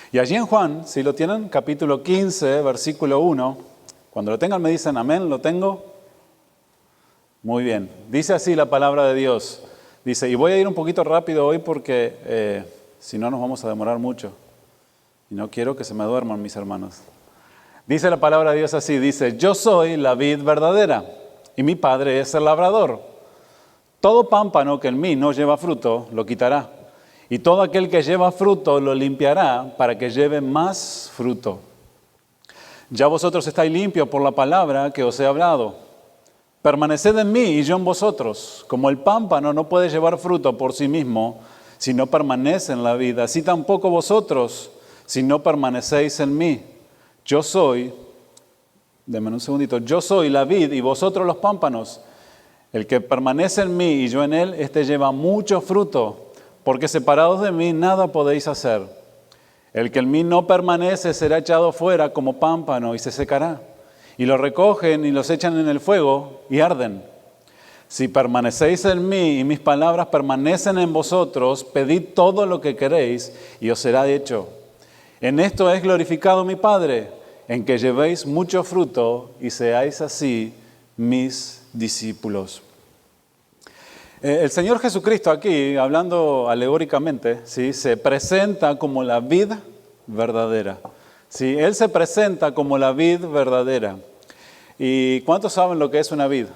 Y allí en Juan, si lo tienen, capítulo 15, versículo 1, cuando lo tengan me dicen amén, ¿lo tengo? Muy bien. Dice así la palabra de Dios. Dice, y voy a ir un poquito rápido hoy porque si no nos vamos a demorar mucho. Y no quiero que se me duerman mis hermanos. Dice la palabra de Dios así, dice, yo soy la vid verdadera y mi Padre es el labrador. Todo pámpano que en mí no lleva fruto, lo quitará. Y todo aquel que lleva fruto, lo limpiará para que lleve más fruto. Ya vosotros estáis limpios por la palabra que os he hablado. Permaneced en mí y yo en vosotros. Como el pámpano no puede llevar fruto por sí mismo, si no permanece en la vid, así tampoco vosotros, si no permanecéis en mí. Yo soy, denme un segundito, yo soy la vid y vosotros los pámpanos. El que permanece en mí y yo en él, este lleva mucho fruto, porque separados de mí nada podéis hacer. El que en mí no permanece será echado fuera como pámpano y se secará. Y lo recogen y los echan en el fuego y arden. Si permanecéis en mí y mis palabras permanecen en vosotros, pedid todo lo que queréis y os será hecho. En esto es glorificado mi Padre, en que llevéis mucho fruto y seáis así mis discípulos. El Señor Jesucristo aquí, hablando alegóricamente, ¿sí?, se presenta como la vid verdadera. ¿Sí? Él se presenta como la vid verdadera. ¿Y cuántos saben lo que es una vid?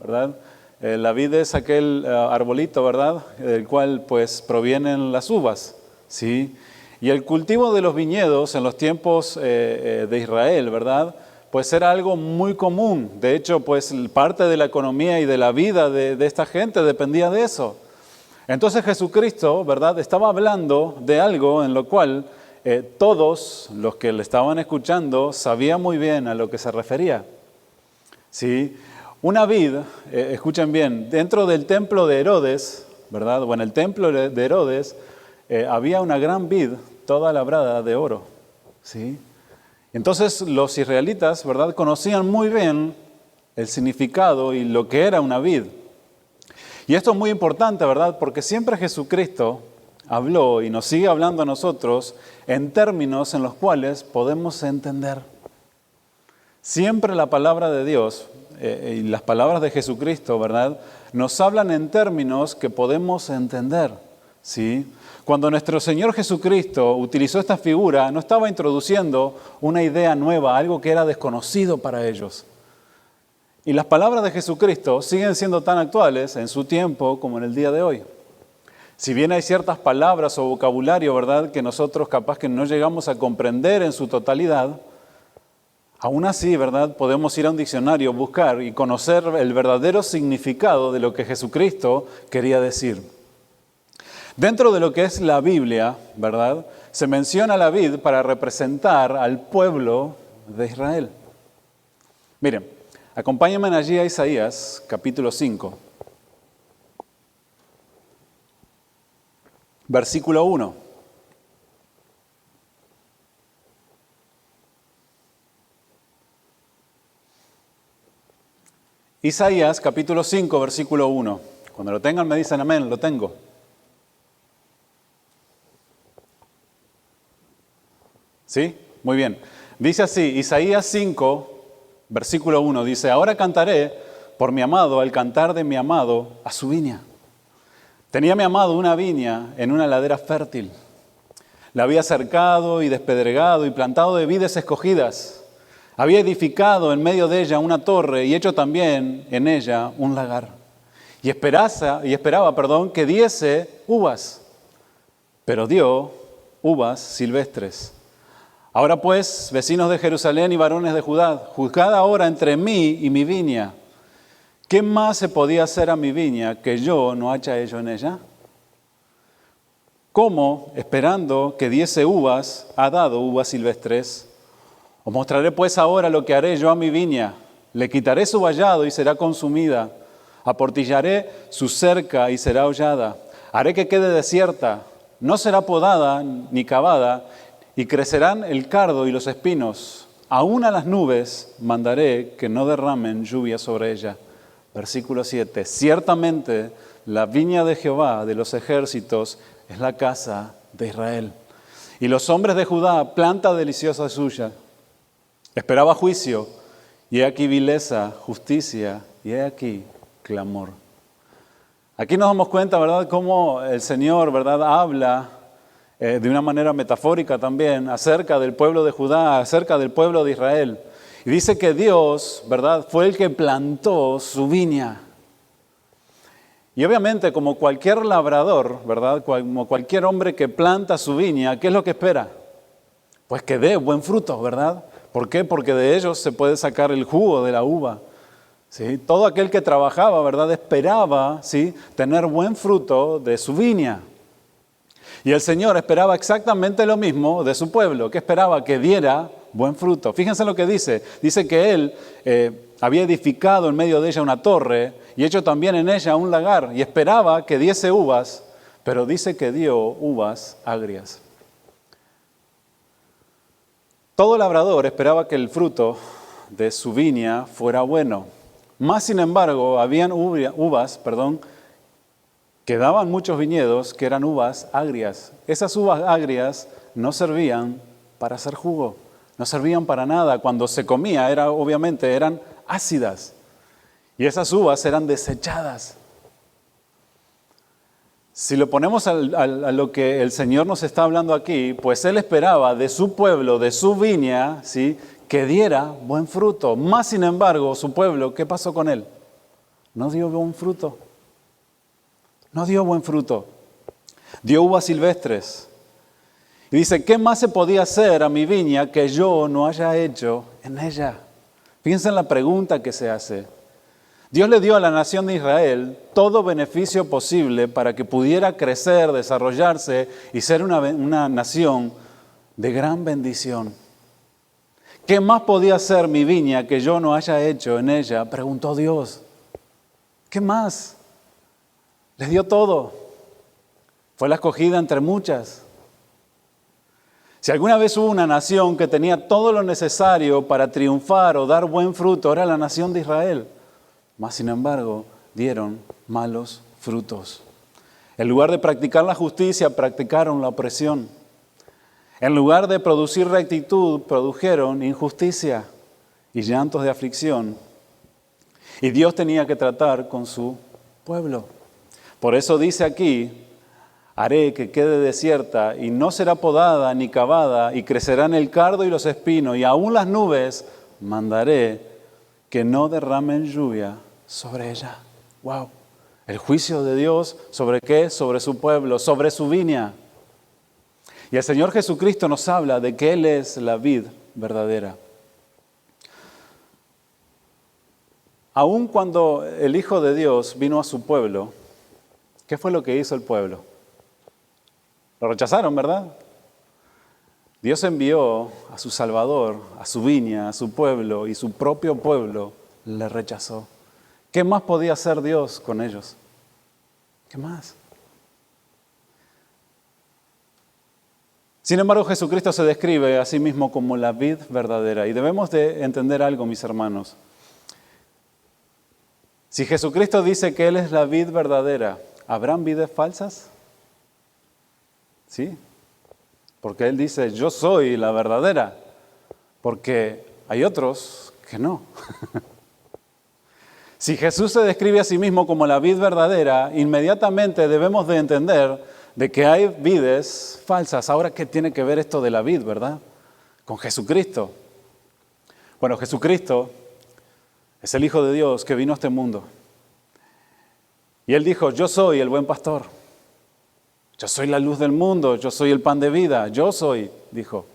¿Verdad? La vid es aquel arbolito, ¿verdad?, del cual pues provienen las uvas. ¿Sí? Y el cultivo de los viñedos en los tiempos de Israel, ¿verdad?, pues era algo muy común. De hecho, pues parte de la economía y de la vida de esta gente dependía de eso. Entonces Jesucristo, ¿verdad?, estaba hablando de algo en lo cual todos los que le estaban escuchando sabían muy bien a lo que se refería. ¿Sí? Una vid, escuchen bien, dentro del templo de Herodes, ¿verdad?, o en el templo de Herodes, había una gran vid toda labrada de oro. ¿Sí? Entonces los israelitas, ¿verdad?, conocían muy bien el significado y lo que era una vid. Y esto es muy importante, ¿verdad?, porque siempre Jesucristo habló y nos sigue hablando a nosotros en términos en los cuales podemos entender. Siempre la palabra de Dios y las palabras de Jesucristo, ¿verdad?, nos hablan en términos que podemos entender. ¿Sí? Cuando nuestro Señor Jesucristo utilizó esta figura, no estaba introduciendo una idea nueva, algo que era desconocido para ellos. Y las palabras de Jesucristo siguen siendo tan actuales en su tiempo como en el día de hoy. Si bien hay ciertas palabras o vocabulario, ¿verdad?, que nosotros capaz que no llegamos a comprender en su totalidad, aún así, ¿verdad?, podemos ir a un diccionario, buscar y conocer el verdadero significado de lo que Jesucristo quería decir. Dentro de lo que es la Biblia, ¿verdad?, se menciona la vid para representar al pueblo de Israel. Miren, acompáñenme allí a Isaías, capítulo 5, versículo 1. Isaías, capítulo 5, versículo 1. Cuando lo tengan me dicen amén, lo tengo. ¿Sí? Muy bien. Dice así, Isaías 5, versículo 1, dice, ahora cantaré por mi amado, al cantar de mi amado, a su viña. Tenía mi amado una viña en una ladera fértil. La había cercado y despedregado y plantado de vides escogidas. Había edificado en medio de ella una torre y hecho también en ella un lagar. Y esperaba, que diese uvas, pero dio uvas silvestres. Ahora pues, vecinos de Jerusalén y varones de Judá, juzgad ahora entre mí y mi viña. ¿Qué más se podía hacer a mi viña que yo no haya hecho en ella? ¿Cómo, esperando que diese uvas, ha dado uvas silvestres? Os mostraré pues ahora lo que haré yo a mi viña. Le quitaré su vallado y será consumida. Aportillaré su cerca y será hollada. Haré que quede desierta. No será podada ni cavada. Y crecerán el cardo y los espinos. Aún a las nubes mandaré que no derramen lluvia sobre ella. Versículo 7. Ciertamente la viña de Jehová de los ejércitos es la casa de Israel. Y los hombres de Judá, planta deliciosa suya. Esperaba juicio, y he aquí vileza, justicia, y he aquí clamor. Aquí nos damos cuenta, ¿verdad?, cómo el Señor, ¿verdad?, habla de una manera metafórica también acerca del pueblo de Judá, acerca del pueblo de Israel. Y dice que Dios, ¿verdad?, fue el que plantó su viña. Y obviamente, como cualquier labrador, ¿verdad?, como cualquier hombre que planta su viña, ¿qué es lo que espera? Pues que dé buen fruto, ¿verdad? ¿Por qué? Porque de ellos se puede sacar el jugo de la uva. ¿Sí? Todo aquel que trabajaba, ¿verdad?, esperaba, ¿sí?, tener buen fruto de su viña. Y el Señor esperaba exactamente lo mismo de su pueblo, que esperaba que diera buen fruto. Fíjense lo que dice. Dice que Él había edificado en medio de ella una torre y hecho también en ella un lagar y esperaba que diese uvas, pero dice que dio uvas agrias. Todo labrador esperaba que el fruto de su viña fuera bueno. Más sin embargo, habían uvas, que daban muchos viñedos que eran uvas agrias. Esas uvas agrias no servían para hacer jugo, no servían para nada. Cuando se comía, obviamente eran ácidas. Y esas uvas eran desechadas. Si lo ponemos a lo que el Señor nos está hablando aquí, pues Él esperaba de su pueblo, de su viña, ¿sí?, que diera buen fruto. Más sin embargo, su pueblo, ¿qué pasó con él? No dio buen fruto. No dio buen fruto. Dio uvas silvestres. Y dice, ¿qué más se podía hacer a mi viña que yo no haya hecho en ella? Fíjense en la pregunta que se hace. Dios le dio a la nación de Israel todo beneficio posible para que pudiera crecer, desarrollarse y ser una nación de gran bendición. ¿Qué más podía hacer mi viña que yo no haya hecho en ella? Preguntó Dios. ¿Qué más? Les dio todo. Fue la escogida entre muchas. Si alguna vez hubo una nación que tenía todo lo necesario para triunfar o dar buen fruto, era la nación de Israel. Mas, sin embargo, dieron malos frutos. En lugar de practicar la justicia, practicaron la opresión. En lugar de producir rectitud, produjeron injusticia y llantos de aflicción. Y Dios tenía que tratar con su pueblo. Por eso dice aquí, haré que quede desierta y no será podada ni cavada y crecerán el cardo y los espinos y aún las nubes mandaré que no derramen lluvia sobre ella. ¡Wow! El juicio de Dios, ¿sobre qué? Sobre su pueblo, sobre su viña. Y el Señor Jesucristo nos habla de que Él es la vid verdadera. Aun cuando el Hijo de Dios vino a su pueblo, ¿qué fue lo que hizo el pueblo? Lo rechazaron, ¿verdad? Dios envió a su Salvador, a su viña, a su pueblo, y su propio pueblo le rechazó. ¿Qué más podía hacer Dios con ellos? ¿Qué más? Sin embargo, Jesucristo se describe a sí mismo como la vid verdadera. Y debemos de entender algo, mis hermanos. Si Jesucristo dice que Él es la vid verdadera, ¿habrán vides falsas? ¿Sí? Porque Él dice, yo soy la verdadera. Porque hay otros que no. Si Jesús se describe a sí mismo como la vid verdadera, inmediatamente debemos de entender de que hay vides falsas. Ahora, ¿qué tiene que ver esto de la vid, verdad? Con Jesucristo. Bueno, Jesucristo es el Hijo de Dios que vino a este mundo. Y Él dijo, yo soy el buen pastor. Yo soy la luz del mundo, yo soy el pan de vida, yo soy, dijo.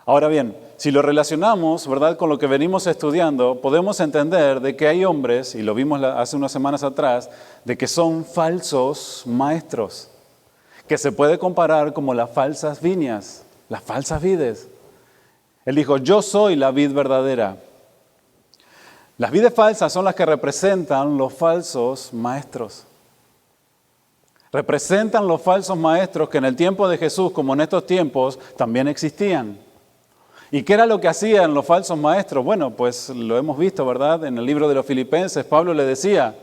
Ahora bien, si lo relacionamos, ¿verdad?, con lo que venimos estudiando, podemos entender de que hay hombres, y lo vimos hace unas semanas atrás, de que son falsos maestros, que se puede comparar como las falsas viñas, las falsas vides. Él dijo, yo soy la vid verdadera. Las vides falsas son las que representan los falsos maestros. Representan los falsos maestros que en el tiempo de Jesús, como en estos tiempos, también existían. ¿Y qué era lo que hacían los falsos maestros? Bueno, pues lo hemos visto, ¿verdad? En el libro de los Filipenses, Pablo le decía,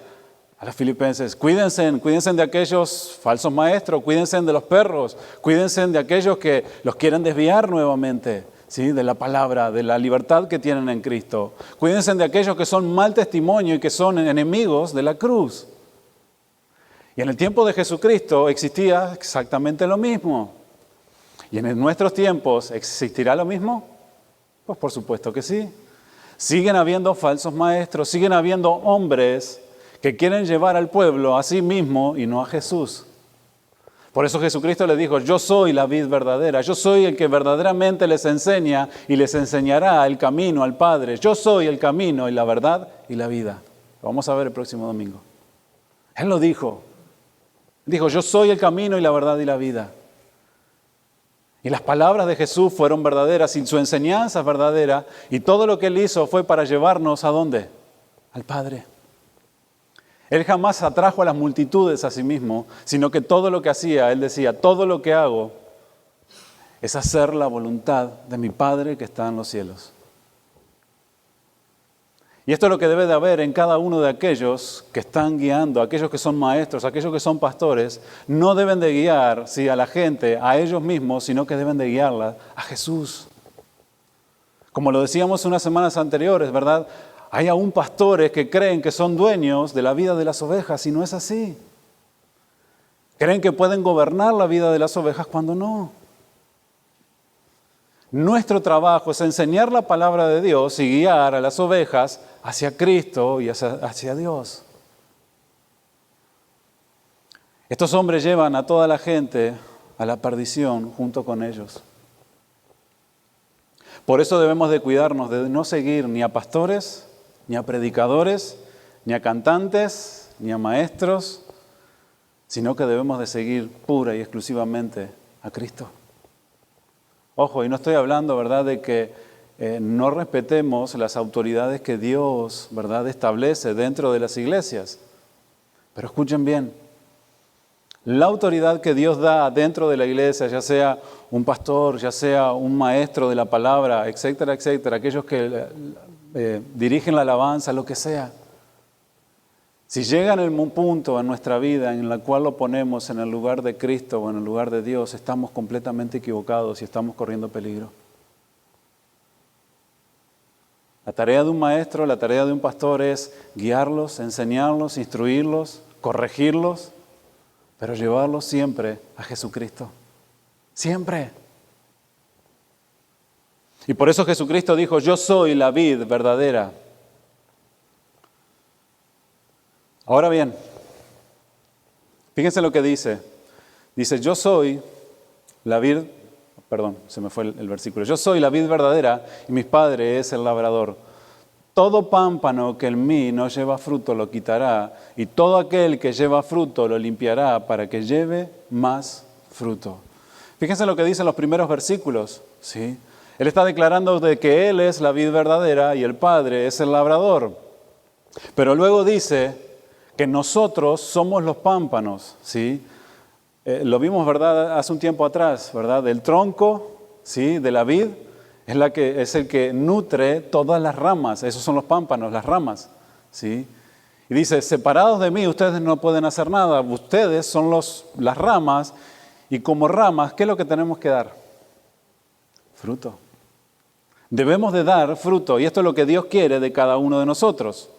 a los filipenses, cuídense de aquellos falsos maestros, cuídense de los perros, cuídense de aquellos que los quieren desviar nuevamente, ¿sí? De la palabra, de la libertad que tienen en Cristo. Cuídense de aquellos que son mal testimonio y que son enemigos de la cruz. Y en el tiempo de Jesucristo existía exactamente lo mismo. ¿Y en nuestros tiempos existirá lo mismo? Pues por supuesto que sí. Siguen habiendo falsos maestros, siguen habiendo hombres que quieren llevar al pueblo a sí mismo y no a Jesús. Por eso Jesucristo les dijo, yo soy la vid verdadera, yo soy el que verdaderamente les enseña y les enseñará el camino al Padre. Yo soy el camino y la verdad y la vida. Lo vamos a ver el próximo domingo. Él lo dijo. Dijo, yo soy el camino y la verdad y la vida. Y las palabras de Jesús fueron verdaderas y su enseñanza es verdadera. Y todo lo que Él hizo fue para llevarnos ¿a dónde? Al Padre. Él jamás atrajo a las multitudes a sí mismo, sino que todo lo que hacía, Él decía, todo lo que hago es hacer la voluntad de mi Padre que está en los cielos. Y esto es lo que debe de haber en cada uno de aquellos que están guiando, aquellos que son maestros, aquellos que son pastores. No deben de guiar ¿sí? a la gente, a ellos mismos, sino que deben de guiarla a Jesús. Como lo decíamos unas semanas anteriores, ¿verdad? Hay aún pastores que creen que son dueños de la vida de las ovejas y no es así. Creen que pueden gobernar la vida de las ovejas cuando no. Nuestro trabajo es enseñar la palabra de Dios y guiar a las ovejas hacia Cristo y hacia Dios. Estos hombres llevan a toda la gente a la perdición junto con ellos. Por eso debemos de cuidarnos de no seguir ni a pastores, ni a predicadores, ni a cantantes, ni a maestros, sino que debemos de seguir pura y exclusivamente a Cristo. Ojo, y no estoy hablando, ¿verdad?, de que no respetemos las autoridades que Dios, ¿verdad?, establece dentro de las iglesias. Pero escuchen bien, la autoridad que Dios da dentro de la iglesia, ya sea un pastor, ya sea un maestro de la palabra, etcétera, etcétera, aquellos que dirigen la alabanza, lo que sea. Si llega en un punto en nuestra vida en la cual lo ponemos en el lugar de Cristo o en el lugar de Dios, estamos completamente equivocados y estamos corriendo peligro. La tarea de un maestro, la tarea de un pastor es guiarlos, enseñarlos, instruirlos, corregirlos, pero llevarlos siempre a Jesucristo. Siempre. Y por eso Jesucristo dijo, yo soy la vid verdadera. Ahora bien, fíjense lo que dice. Dice, yo soy la vid, perdón, se me fue el versículo. Yo soy la vid verdadera y mi Padre es el labrador. Todo pámpano que en mí no lleva fruto lo quitará y todo aquel que lleva fruto lo limpiará para que lleve más fruto. Fíjense lo que dicen los primeros versículos, ¿sí? Él está declarando de que Él es la vid verdadera y el Padre es el labrador. Pero luego dice que nosotros somos los pámpanos, ¿sí? Lo vimos, ¿verdad?, hace un tiempo atrás, ¿verdad? El tronco, ¿sí?, de la vid es el que nutre todas las ramas. Esos son los pámpanos, las ramas, ¿sí? Y dice, separados de mí, ustedes no pueden hacer nada. Ustedes son las ramas y como ramas, ¿qué es lo que tenemos que dar? Fruto. Debemos de dar fruto y esto es lo que Dios quiere de cada uno de nosotros.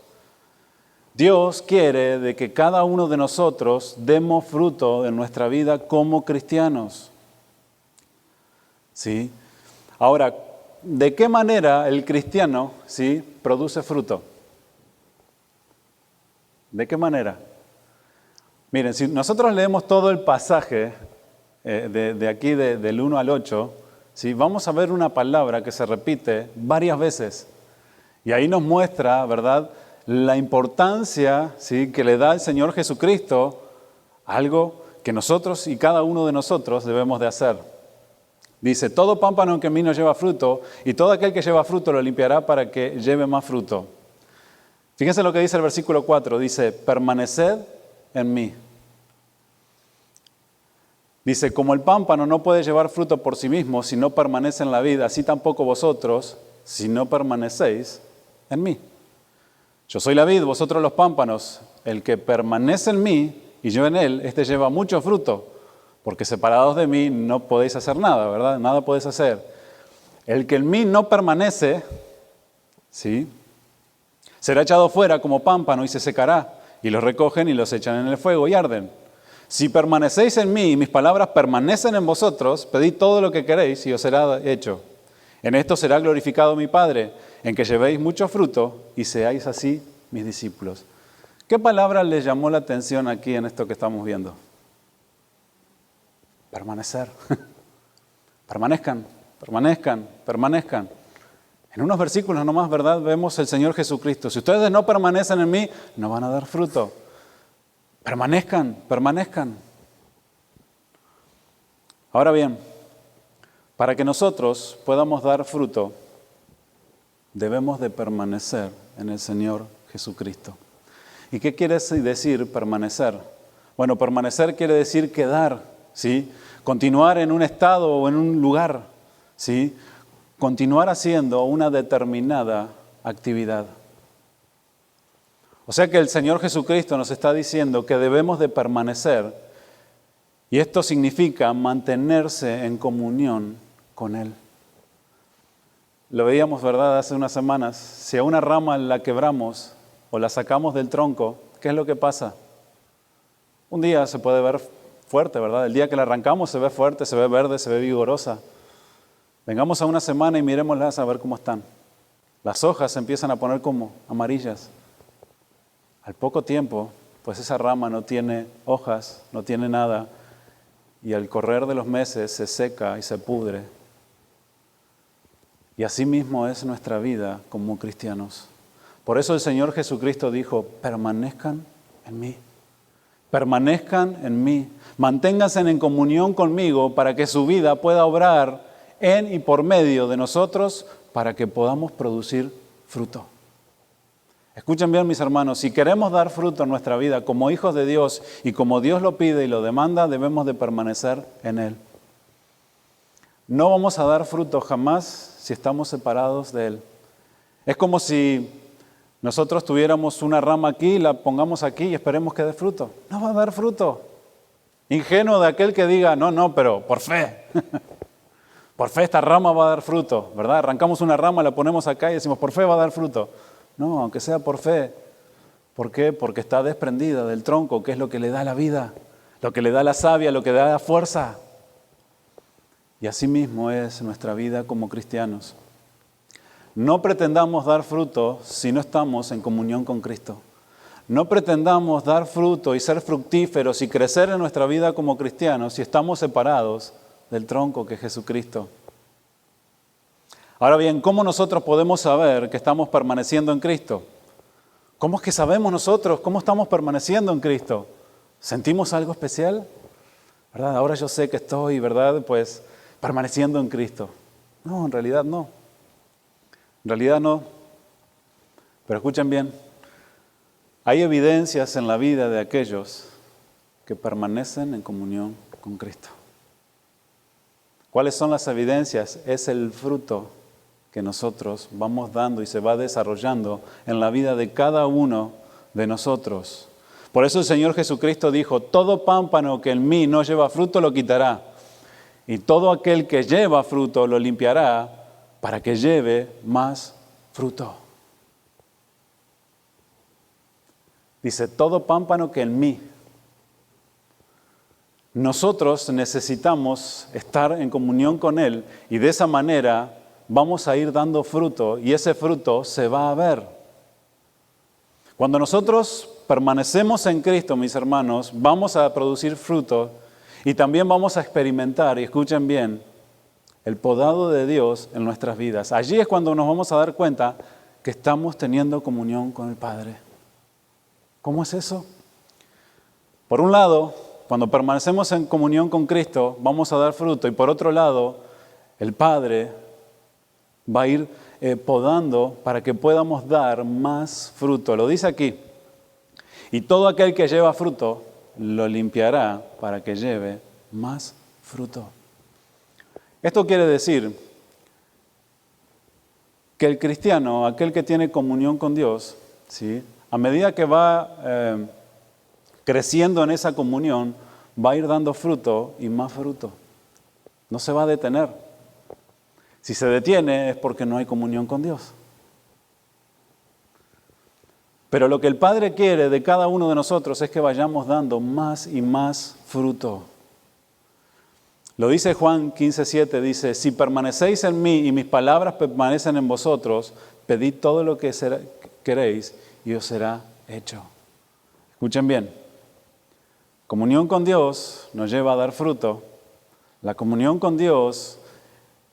Dios quiere de que cada uno de nosotros demos fruto en nuestra vida como cristianos. ¿Sí? Ahora, ¿de qué manera el cristiano, ¿sí?, produce fruto? ¿De qué manera? Miren, si nosotros leemos todo el pasaje de aquí del 1 al 8, ¿sí?, vamos a ver una palabra que se repite varias veces. Y ahí nos muestra, ¿verdad?, la importancia, ¿sí?, que le da el Señor Jesucristo, algo que nosotros y cada uno de nosotros debemos de hacer. Dice, todo pámpano que en mí no lleva fruto, y todo aquel que lleva fruto lo limpiará para que lleve más fruto. Fíjense lo que dice el versículo 4, dice, permaneced en mí. Dice, como el pámpano no puede llevar fruto por sí mismo si no permanece en la vid, así tampoco vosotros si no permanecéis en mí. Yo soy la vid, vosotros los pámpanos. El que permanece en mí y yo en él, este lleva mucho fruto, porque separados de mí no podéis hacer nada, ¿verdad? Nada podéis hacer. El que en mí no permanece, ¿sí?, será echado fuera como pámpano y se secará, y los recogen y los echan en el fuego y arden. Si permanecéis en mí y mis palabras permanecen en vosotros, pedid todo lo que queréis y os será hecho. En esto será glorificado mi Padre, en que llevéis mucho fruto y seáis así mis discípulos. ¿Qué palabra les llamó la atención aquí en esto que estamos viendo? Permanecer. Permanezcan, permanezcan, permanezcan. En unos versículos nomás, ¿verdad? Vemos el Señor Jesucristo. Si ustedes no permanecen en mí, no van a dar fruto. Permanezcan, permanezcan. Ahora bien, para que nosotros podamos dar fruto, debemos de permanecer en el Señor Jesucristo. ¿Y qué quiere decir permanecer? Bueno, permanecer quiere decir quedar, ¿sí? Continuar en un estado o en un lugar, ¿sí? Continuar haciendo una determinada actividad. O sea que el Señor Jesucristo nos está diciendo que debemos de permanecer, y esto significa mantenerse en comunión con Él. Lo veíamos, ¿verdad?, hace unas semanas. Si a una rama la quebramos o la sacamos del tronco, ¿qué es lo que pasa? Un día se puede ver fuerte, ¿verdad? El día que la arrancamos se ve fuerte, se ve verde, se ve vigorosa. Vengamos a una semana y miremoslas a ver cómo están. Las hojas se empiezan a poner como amarillas. Al poco tiempo, pues esa rama no tiene hojas, no tiene nada, y al correr de los meses se seca y se pudre. Y así mismo es nuestra vida como cristianos. Por eso el Señor Jesucristo dijo, permanezcan en mí, permanezcan en mí, manténganse en comunión conmigo para que su vida pueda obrar en y por medio de nosotros para que podamos producir fruto. Escuchen bien, mis hermanos, si queremos dar fruto en nuestra vida como hijos de Dios y como Dios lo pide y lo demanda, debemos de permanecer en Él. No vamos a dar fruto jamás si estamos separados de Él. Es como si nosotros tuviéramos una rama aquí, la pongamos aquí y esperemos que dé fruto. No va a dar fruto. Ingenuo de aquel que diga, no, pero por fe. Por fe esta rama va a dar fruto, ¿verdad? Arrancamos una rama, la ponemos acá y decimos, por fe va a dar fruto. No, aunque sea por fe. ¿Por qué? Porque está desprendida del tronco, que es lo que le da la vida, lo que le da la savia, lo que le da la fuerza. Y así mismo es nuestra vida como cristianos. No pretendamos dar fruto si no estamos en comunión con Cristo. No pretendamos dar fruto y ser fructíferos y crecer en nuestra vida como cristianos si estamos separados del tronco que es Jesucristo. Ahora bien, ¿cómo nosotros podemos saber que estamos permaneciendo en Cristo? ¿Cómo es que sabemos nosotros cómo estamos permaneciendo en Cristo? ¿Sentimos algo especial? ¿Verdad? Ahora yo sé que estoy, ¿verdad?, pues permaneciendo en Cristo. No, en realidad no. En realidad no. Pero escuchen bien, hay evidencias en la vida de aquellos que permanecen en comunión con Cristo. ¿Cuáles son las evidencias? Es el fruto que nosotros vamos dando y se va desarrollando en la vida de cada uno de nosotros. Por eso el Señor Jesucristo dijo, todo pámpano que en mí no lleva fruto lo quitará, y todo aquel que lleva fruto lo limpiará para que lleve más fruto. Dice, todo pámpano que en mí. Nosotros necesitamos estar en comunión con Él y de esa manera vamos a ir dando fruto y ese fruto se va a ver. Cuando nosotros permanecemos en Cristo, mis hermanos, vamos a producir fruto y también vamos a experimentar, y escuchen bien, el podado de Dios en nuestras vidas. Allí es cuando nos vamos a dar cuenta que estamos teniendo comunión con el Padre. ¿Cómo es eso? Por un lado, cuando permanecemos en comunión con Cristo, vamos a dar fruto. Y por otro lado, el Padre va a ir podando para que podamos dar más fruto. Lo dice aquí. Y todo aquel que lleva fruto, lo limpiará para que lleve más fruto. Esto quiere decir que el cristiano, aquel que tiene comunión con Dios, ¿sí? A medida que va creciendo en esa comunión, va a ir dando fruto y más fruto. No se va a detener. Si se detiene es porque no hay comunión con Dios. Pero lo que el Padre quiere de cada uno de nosotros es que vayamos dando más y más fruto. Lo dice Juan 15:7, dice, si permanecéis en mí y mis palabras permanecen en vosotros, pedid todo lo que queréis y os será hecho. Escuchen bien, comunión con Dios nos lleva a dar fruto. La comunión con Dios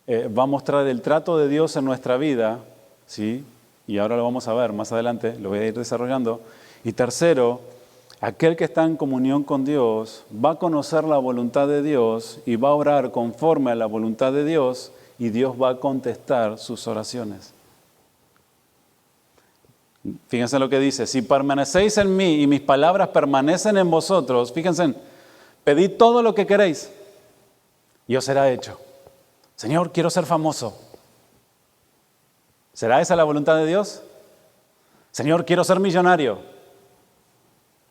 va a mostrar el trato de Dios en nuestra vida, ¿sí? Y ahora lo vamos a ver más adelante, lo voy a ir desarrollando. Y tercero, aquel que está en comunión con Dios va a conocer la voluntad de Dios y va a orar conforme a la voluntad de Dios y Dios va a contestar sus oraciones. Fíjense lo que dice, si permanecéis en mí y mis palabras permanecen en vosotros, fíjense, pedid todo lo que queréis y os será hecho. Señor, quiero ser famoso. ¿Será esa la voluntad de Dios? Señor, quiero ser millonario.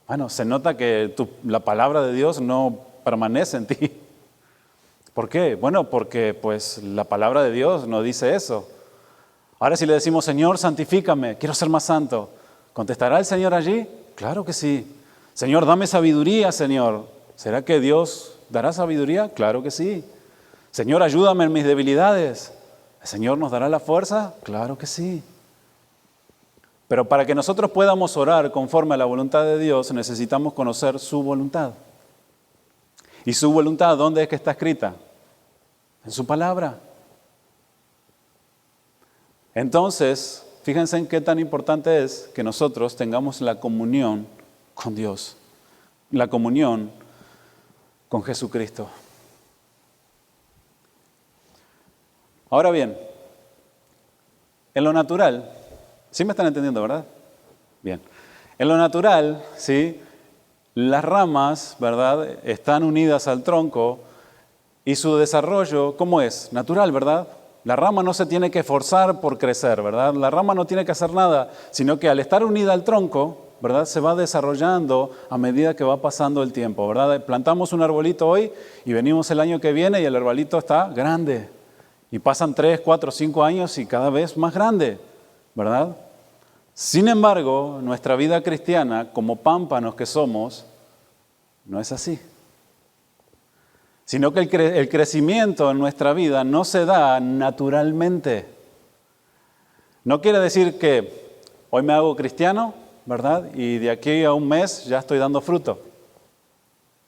Bueno, se nota que la palabra de Dios no permanece en ti. ¿Por qué? Bueno, porque pues la palabra de Dios no dice eso. Ahora si le decimos, Señor, santifícame, quiero ser más santo, ¿contestará el Señor allí? Claro que sí. Señor, dame sabiduría, Señor. ¿Será que Dios dará sabiduría? Claro que sí. Señor, ayúdame en mis debilidades. ¿El Señor nos dará la fuerza? Claro que sí. Pero para que nosotros podamos orar conforme a la voluntad de Dios, necesitamos conocer su voluntad. ¿Y su voluntad dónde es que está escrita? En su palabra. Entonces, fíjense en qué tan importante es que nosotros tengamos la comunión con Dios, la comunión con Jesucristo. Ahora bien, en lo natural, ¿sí me están entendiendo, verdad? Bien. En lo natural, ¿sí? Las ramas, ¿verdad? Están unidas al tronco y su desarrollo, ¿cómo es? Natural, ¿verdad? La rama no se tiene que esforzar por crecer, ¿verdad? La rama no tiene que hacer nada, sino que al estar unida al tronco, ¿verdad? Se va desarrollando a medida que va pasando el tiempo, ¿verdad? Plantamos un arbolito hoy y venimos el año que viene y el arbolito está grande. Y pasan 3, 4, 5 años y cada vez más grande, ¿verdad? Sin embargo, nuestra vida cristiana, como pámpanos que somos, no es así. Sino que el crecimiento en nuestra vida no se da naturalmente. No quiere decir que hoy me hago cristiano, ¿verdad? Y de aquí a un mes ya estoy dando fruto.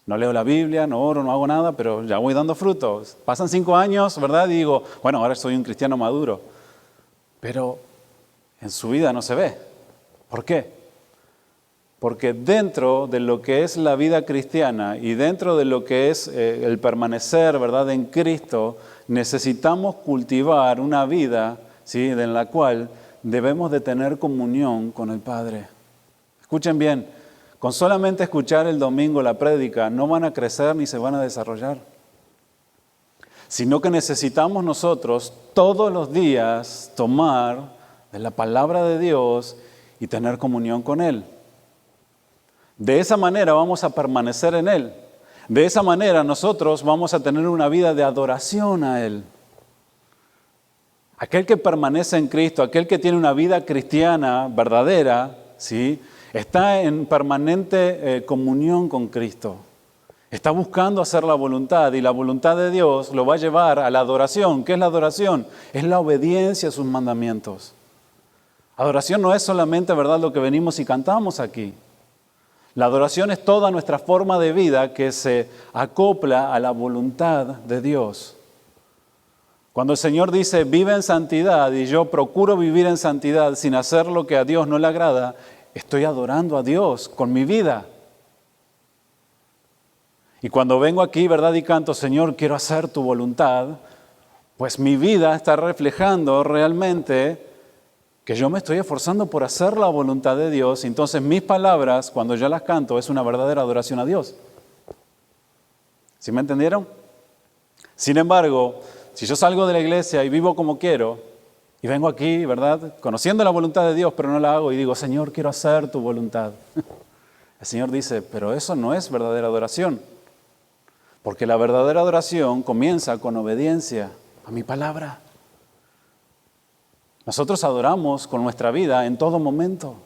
No leo la Biblia, no oro, no hago nada, pero ya voy dando frutos. Pasan 5 años, ¿verdad? Y digo, bueno, ahora soy un cristiano maduro. Pero en su vida no se ve. ¿Por qué? Porque dentro de lo que es la vida cristiana y dentro de lo que es el permanecer, ¿verdad?, en Cristo, necesitamos cultivar una vida, ¿sí?, en la cual debemos de tener comunión con el Padre. Escuchen bien. Con solamente escuchar el domingo la prédica no van a crecer ni se van a desarrollar, sino que necesitamos nosotros todos los días tomar de la palabra de Dios y tener comunión con Él. De esa manera vamos a permanecer en Él. De esa manera nosotros vamos a tener una vida de adoración a Él. Aquel que permanece en Cristo, aquel que tiene una vida cristiana verdadera, ¿sí?, está en permanente comunión con Cristo. Está buscando hacer la voluntad y la voluntad de Dios lo va a llevar a la adoración. ¿Qué es la adoración? Es la obediencia a sus mandamientos. Adoración no es solamente, ¿verdad?, lo que venimos y cantamos aquí. La adoración es toda nuestra forma de vida que se acopla a la voluntad de Dios. Cuando el Señor dice, vive en santidad, y yo procuro vivir en santidad sin hacer lo que a Dios no le agrada, estoy adorando a Dios con mi vida. Y cuando vengo aquí, ¿verdad?, y canto, Señor, quiero hacer tu voluntad, pues mi vida está reflejando realmente que yo me estoy esforzando por hacer la voluntad de Dios. Entonces mis palabras, cuando yo las canto, es una verdadera adoración a Dios. ¿Sí me entendieron? Sin embargo, si yo salgo de la iglesia y vivo como quiero, Y vengo aquí, ¿verdad? Conociendo la voluntad de Dios, pero no la hago y digo, Señor, quiero hacer tu voluntad. El Señor dice, pero eso no es verdadera adoración. Porque la verdadera adoración comienza con obediencia a mi palabra. Nosotros adoramos con nuestra vida en todo momento.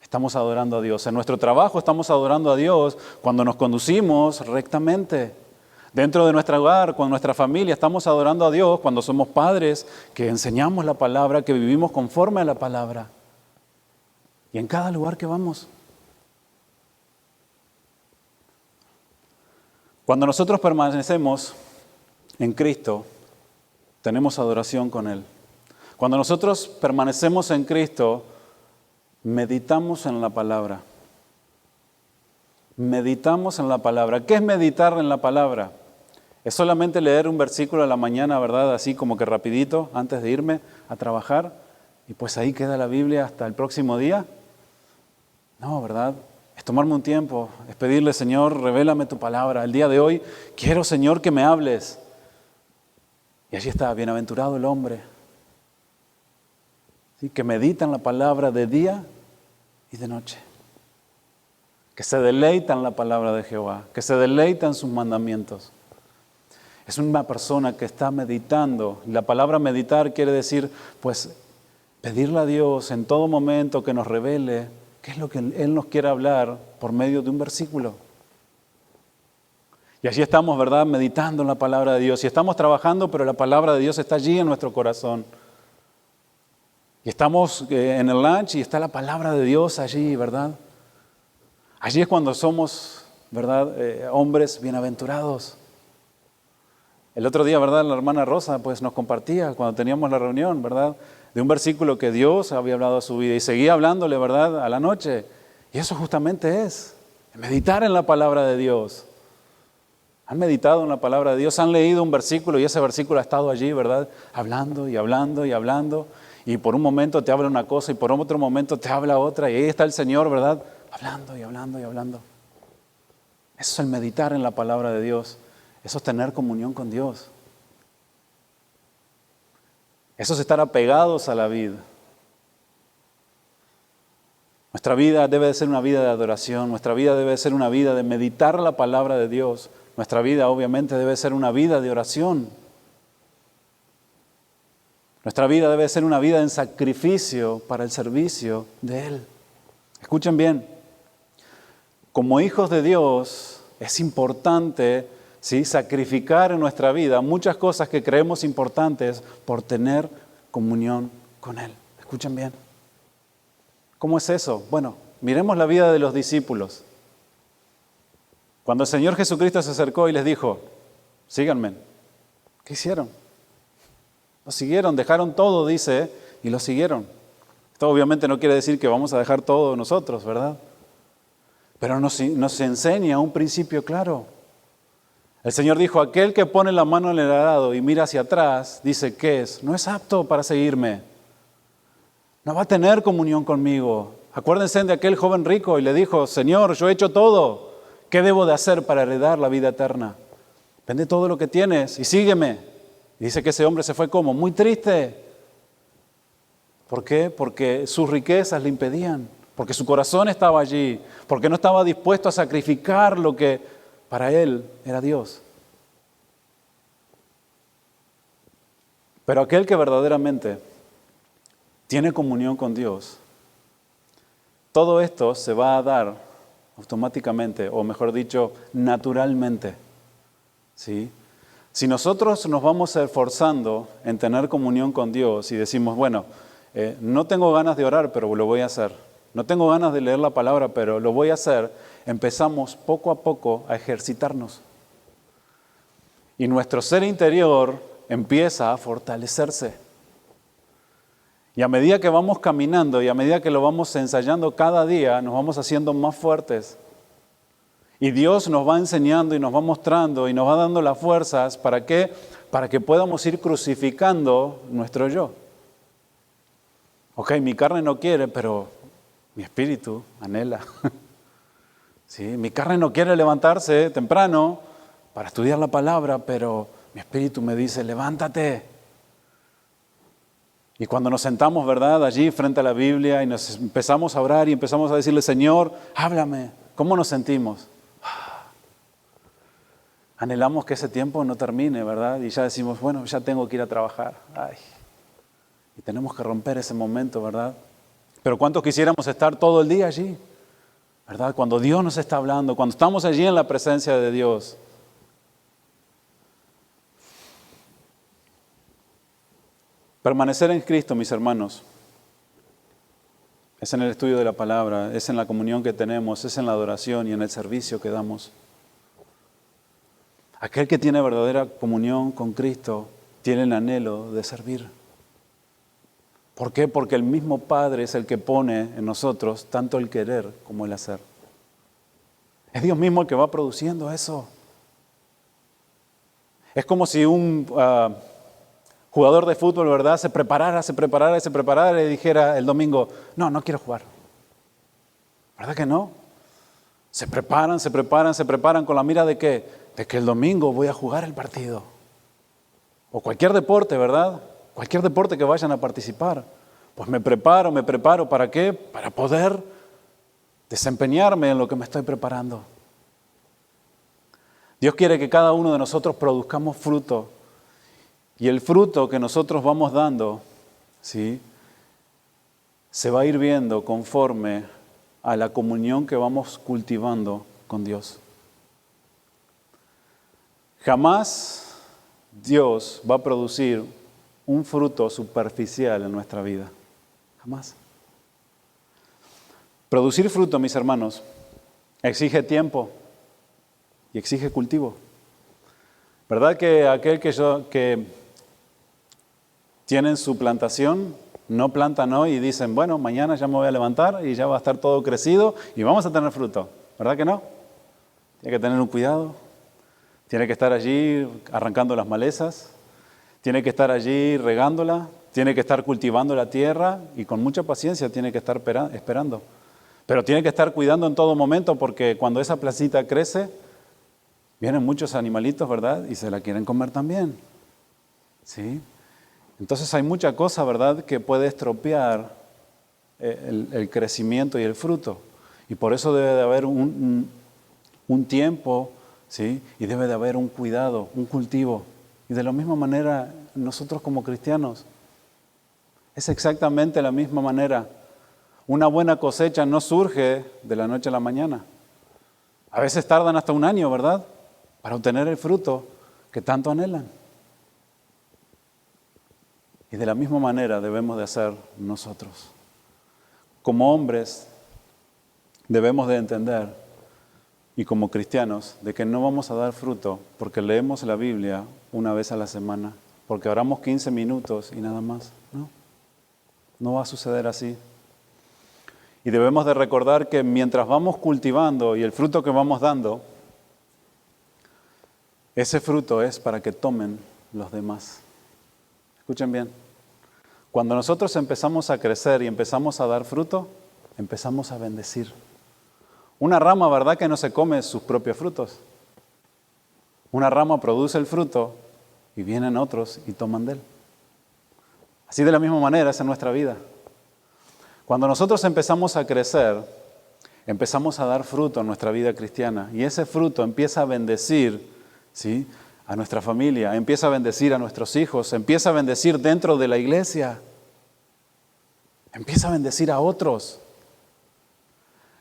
Estamos adorando a Dios. En nuestro trabajo estamos adorando a Dios cuando nos conducimos rectamente. Dentro de nuestro hogar, con nuestra familia, estamos adorando a Dios cuando somos padres, que enseñamos la palabra, que vivimos conforme a la palabra. Y en cada lugar que vamos. Cuando nosotros permanecemos en Cristo, tenemos adoración con Él. Cuando nosotros permanecemos en Cristo, meditamos en la palabra. Meditamos en la palabra. ¿Qué es meditar en la palabra? ¿Es solamente leer un versículo a la mañana, verdad? Así como que rapidito, antes de irme a trabajar. Y pues ahí queda la Biblia hasta el próximo día. No, ¿verdad? Es tomarme un tiempo, es pedirle, Señor, revélame tu palabra. El día de hoy quiero, Señor, que me hables. Y allí está, bienaventurado el hombre. ¿Sí? Que medita en la palabra de día y de noche. Que se deleita en la palabra de Jehová, que se deleita en sus mandamientos. Es una persona que está meditando. La palabra meditar quiere decir, pues, pedirle a Dios en todo momento que nos revele qué es lo que Él nos quiere hablar por medio de un versículo. Y allí estamos, ¿verdad?, meditando en la palabra de Dios. Y estamos trabajando, pero la palabra de Dios está allí en nuestro corazón. Y estamos en el lunch y está la palabra de Dios allí, ¿verdad? Allí es cuando somos, ¿verdad?, hombres bienaventurados. El otro día, ¿verdad?, la hermana Rosa pues nos compartía cuando teníamos la reunión, ¿verdad?, de un versículo que Dios había hablado a su vida y seguía hablándole, ¿verdad?, a la noche. Y eso justamente es meditar en la palabra de Dios. ¿Han meditado en la palabra de Dios? ¿Han leído un versículo y ese versículo ha estado allí, ¿verdad?, hablando y hablando y hablando? Y por un momento te habla una cosa y por otro momento te habla otra. Y ahí está el Señor, ¿verdad?, hablando y hablando y hablando. Eso es el meditar en la palabra de Dios. Eso es tener comunión con Dios. Eso es estar apegados a la vida. Nuestra vida debe de ser una vida de adoración. Nuestra vida debe de ser una vida de meditar la palabra de Dios. Nuestra vida obviamente debe ser una vida de oración. Nuestra vida debe ser una vida en sacrificio para el servicio de Él. Escuchen bien. Como hijos de Dios es importante, ¿sí?, sacrificar en nuestra vida muchas cosas que creemos importantes por tener comunión con Él. Escuchen bien. ¿Cómo es eso? Bueno, miremos la vida de los discípulos. Cuando el Señor Jesucristo se acercó y les dijo, síganme, ¿qué hicieron? Lo siguieron, dejaron todo, dice, y lo siguieron. Esto obviamente no quiere decir que vamos a dejar todo nosotros, ¿verdad? Pero nos enseña un principio claro. El Señor dijo, aquel que pone la mano en el arado y mira hacia atrás, dice, ¿qué es? No es apto para seguirme. No va a tener comunión conmigo. Acuérdense de aquel joven rico y le dijo, Señor, yo he hecho todo. ¿Qué debo de hacer para heredar la vida eterna? Vende todo lo que tienes y sígueme. Y dice que ese hombre se fue como muy triste. ¿Por qué? Porque sus riquezas le impedían. Porque su corazón estaba allí. Porque no estaba dispuesto a sacrificar lo que para él era Dios. Pero aquel que verdaderamente tiene comunión con Dios, todo esto se va a dar automáticamente, o mejor dicho, naturalmente. ¿Sí? Si nosotros nos vamos esforzando en tener comunión con Dios y decimos, bueno, no tengo ganas de orar, pero lo voy a hacer. No tengo ganas de leer la palabra, pero lo voy a hacer. Empezamos poco a poco a ejercitarnos. Y nuestro ser interior empieza a fortalecerse. Y a medida que vamos caminando y a medida que lo vamos ensayando cada día, nos vamos haciendo más fuertes. Y Dios nos va enseñando y nos va mostrando y nos va dando las fuerzas. ¿Para qué? Para que podamos ir crucificando nuestro yo. Ok, mi carne no quiere, pero mi espíritu anhela. ¿Sí? Mi carne no quiere levantarse temprano para estudiar la palabra, pero mi espíritu me dice, levántate. Y cuando nos sentamos, ¿verdad?, allí frente a la Biblia y nos empezamos a orar y empezamos a decirle, Señor, háblame, ¿cómo nos sentimos? Anhelamos que ese tiempo no termine, ¿verdad? Y ya decimos, bueno, ya tengo que ir a trabajar. Ay. Y tenemos que romper ese momento, ¿verdad? Pero ¿cuántos quisiéramos estar todo el día allí? ¿Verdad? Cuando Dios nos está hablando, cuando estamos allí en la presencia de Dios. Permanecer en Cristo, mis hermanos, es en el estudio de la palabra, es en la comunión que tenemos, es en la adoración y en el servicio que damos. Aquel que tiene verdadera comunión con Cristo tiene el anhelo de servir. ¿Por qué? Porque el mismo Padre es el que pone en nosotros tanto el querer como el hacer. Es Dios mismo el que va produciendo eso. Es como si un jugador de fútbol, ¿verdad?, se preparara y dijera el domingo, no quiero jugar. ¿Verdad que no? Se preparan con la mira de que el domingo voy a jugar el partido. O cualquier deporte, ¿verdad? Cualquier deporte que vayan a participar. Pues me preparo, ¿para qué? Para poder desempeñarme en lo que me estoy preparando. Dios quiere que cada uno de nosotros produzcamos fruto. Y el fruto que nosotros vamos dando, ¿sí?, se va a ir viendo conforme a la comunión que vamos cultivando con Dios. Jamás Dios va a producir un fruto superficial en nuestra vida. Jamás. Producir fruto, mis hermanos, exige tiempo y exige cultivo. ¿Verdad que aquel que tienen su plantación, no plantan hoy y dicen, bueno, mañana ya me voy a levantar y ya va a estar todo crecido y vamos a tener fruto? ¿Verdad que no? Tiene que tener un cuidado, tiene que estar allí arrancando las malezas, tiene que estar allí regándola, tiene que estar cultivando la tierra y con mucha paciencia tiene que estar esperando. Pero tiene que estar cuidando en todo momento porque cuando esa placita crece, vienen muchos animalitos, ¿verdad? Y se la quieren comer también. ¿Sí? Entonces hay mucha cosa, ¿verdad?, que puede estropear el crecimiento y el fruto. Y por eso debe de haber un tiempo, ¿sí?, y debe de haber un cuidado, un cultivo. Y de la misma manera, nosotros como cristianos, es exactamente la misma manera. Una buena cosecha no surge de la noche a la mañana. A veces tardan hasta un año, ¿verdad?, para obtener el fruto que tanto anhelan. Y de la misma manera debemos de hacer nosotros. Como hombres debemos de entender, y como cristianos, de que no vamos a dar fruto porque leemos la Biblia una vez a la semana, porque oramos 15 minutos y nada más. No va a suceder así. Y debemos de recordar que mientras vamos cultivando y el fruto que vamos dando, ese fruto es para que tomen los demás. Escuchen bien. Cuando nosotros empezamos a crecer y empezamos a dar fruto, empezamos a bendecir. Una rama, ¿verdad?, que no se come sus propios frutos. Una rama produce el fruto y vienen otros y toman de él. Así de la misma manera es en nuestra vida. Cuando nosotros empezamos a crecer, empezamos a dar fruto en nuestra vida cristiana y ese fruto empieza a bendecir, ¿sí?, a nuestra familia, empieza a bendecir a nuestros hijos, empieza a bendecir dentro de la iglesia, empieza a bendecir a otros.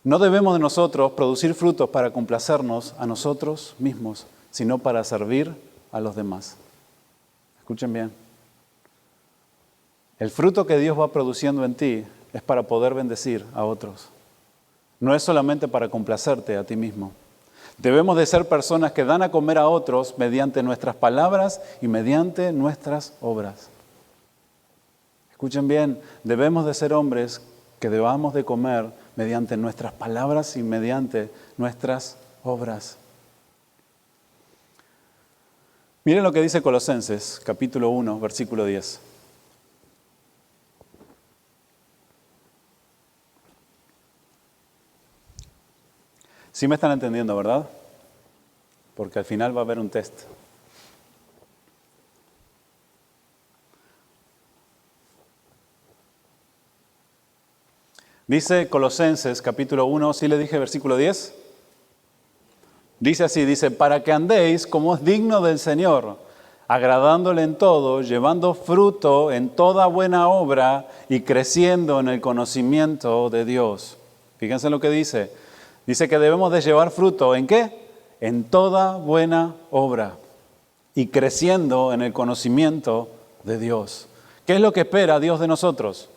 No debemos de nosotros producir frutos para complacernos a nosotros mismos, sino para servir a los demás. Escuchen bien. El fruto que Dios va produciendo en ti es para poder bendecir a otros. No es solamente para complacerte a ti mismo. Debemos de ser personas que dan a comer a otros mediante nuestras palabras y mediante nuestras obras. Escuchen bien, debemos de ser hombres que debamos de comer mediante nuestras palabras y mediante nuestras obras. Miren lo que dice Colosenses, capítulo 1, versículo 10. Sí me están entendiendo, ¿verdad? Porque al final va a haber un test. Dice Colosenses capítulo 1, ¿sí le dije versículo 10? Dice así, dice, para que andéis como es digno del Señor, agradándole en todo, llevando fruto en toda buena obra y creciendo en el conocimiento de Dios. Fíjense lo que dice. Dice que debemos de llevar fruto, ¿en qué? En toda buena obra y creciendo en el conocimiento de Dios. ¿Qué es lo que espera Dios de nosotros?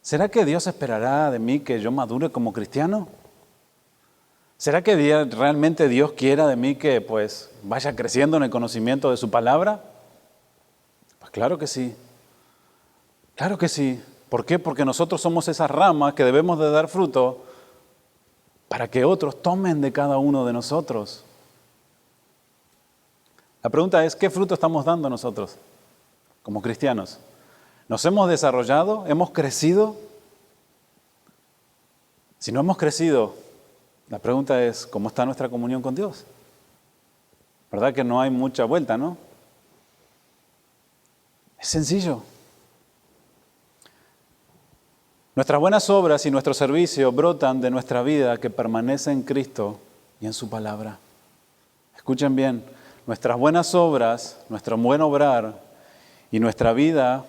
¿Será que Dios esperará de mí que yo madure como cristiano? ¿Será que realmente Dios quiera de mí que pues vaya creciendo en el conocimiento de su palabra? Pues claro que sí. Claro que sí. ¿Por qué? Porque nosotros somos esas ramas que debemos de dar fruto para que otros tomen de cada uno de nosotros. La pregunta es, ¿qué fruto estamos dando nosotros como cristianos? ¿Nos hemos desarrollado? ¿Hemos crecido? Si no hemos crecido, la pregunta es, ¿cómo está nuestra comunión con Dios? ¿Verdad que no hay mucha vuelta, no? Es sencillo. Nuestras buenas obras y nuestro servicio brotan de nuestra vida que permanece en Cristo y en su palabra. Escuchen bien, nuestras buenas obras, nuestro buen obrar y nuestra vida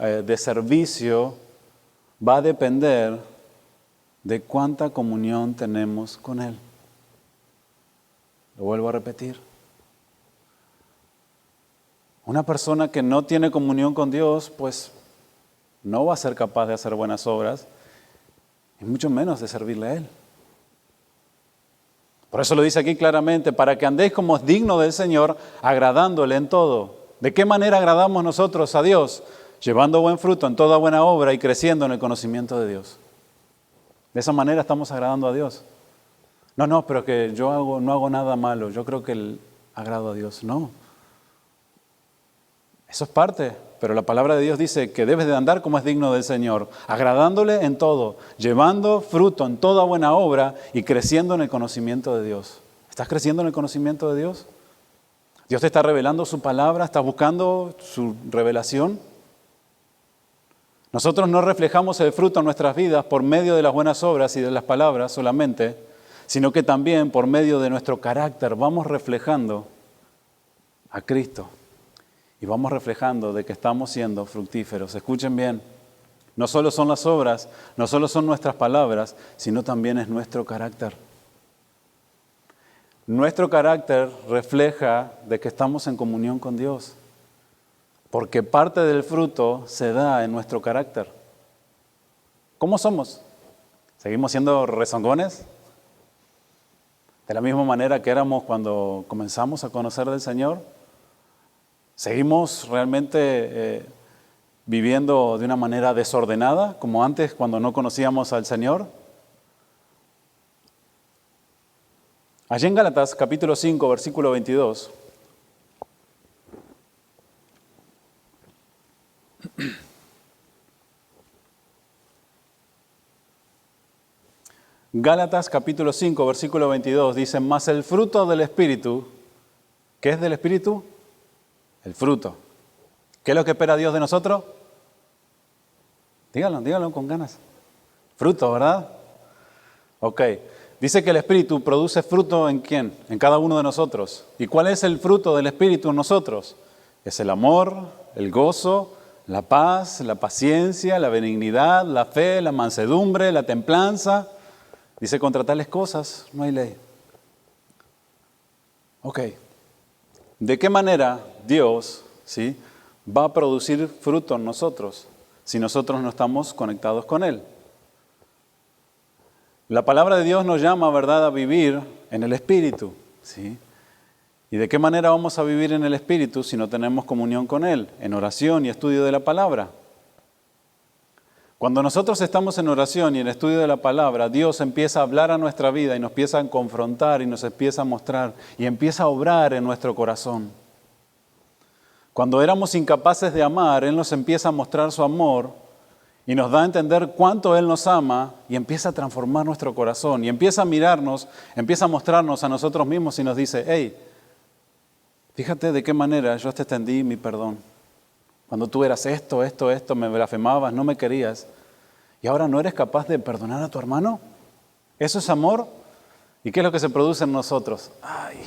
de servicio va a depender de cuánta comunión tenemos con Él. Lo vuelvo a repetir. Una persona que no tiene comunión con Dios, pues no va a ser capaz de hacer buenas obras y mucho menos de servirle a Él. Por eso lo dice aquí claramente, para que andéis como es digno del Señor, agradándole en todo. ¿De qué manera agradamos nosotros a Dios? Llevando buen fruto en toda buena obra y creciendo en el conocimiento de Dios. De esa manera estamos agradando a Dios. No, pero que yo no hago nada malo, yo creo que agrado a Dios. No. Eso es parte, pero la palabra de Dios dice que debes de andar como es digno del Señor, agradándole en todo, llevando fruto en toda buena obra y creciendo en el conocimiento de Dios. ¿Estás creciendo en el conocimiento de Dios? ¿Dios te está revelando su palabra? ¿Estás buscando su revelación? Nosotros no reflejamos el fruto en nuestras vidas por medio de las buenas obras y de las palabras solamente, sino que también por medio de nuestro carácter vamos reflejando a Cristo. Y vamos reflejando de que estamos siendo fructíferos. Escuchen bien, no solo son las obras, no solo son nuestras palabras, sino también es nuestro carácter. Nuestro carácter refleja de que estamos en comunión con Dios, porque parte del fruto se da en nuestro carácter. ¿Cómo somos? ¿Seguimos siendo rezongones? De la misma manera que éramos cuando comenzamos a conocer del Señor. ¿Seguimos realmente viviendo de una manera desordenada, como antes cuando no conocíamos al Señor? Allí en Gálatas, capítulo 5, versículo 22. Gálatas, capítulo 5, versículo 22, dice, mas el fruto del Espíritu, ¿qué es del Espíritu? El fruto. ¿Qué es lo que espera Dios de nosotros? Díganlo con ganas. Fruto, ¿verdad? Ok. Dice que el Espíritu produce fruto ¿en quién? En cada uno de nosotros. ¿Y cuál es el fruto del Espíritu en nosotros? Es el amor, el gozo, la paz, la paciencia, la benignidad, la fe, la mansedumbre, la templanza. Dice, contra tales cosas no hay ley. Ok. ¿De qué manera Dios va a producir fruto en nosotros si nosotros no estamos conectados con Él? La palabra de Dios nos llama, ¿verdad?, a vivir en el Espíritu. ¿Sí? ¿Y de qué manera vamos a vivir en el Espíritu si no tenemos comunión con Él? En oración y estudio de la palabra. Cuando nosotros estamos en oración y en estudio de la palabra, Dios empieza a hablar a nuestra vida y nos empieza a confrontar y nos empieza a mostrar y empieza a obrar en nuestro corazón. Cuando éramos incapaces de amar, Él nos empieza a mostrar su amor y nos da a entender cuánto Él nos ama y empieza a transformar nuestro corazón y empieza a mirarnos, empieza a mostrarnos a nosotros mismos y nos dice, hey, fíjate de qué manera yo te extendí mi perdón. Cuando tú eras esto, me blasfemabas, no me querías. ¿Y ahora no eres capaz de perdonar a tu hermano? ¿Eso es amor? ¿Y qué es lo que se produce en nosotros? Ay,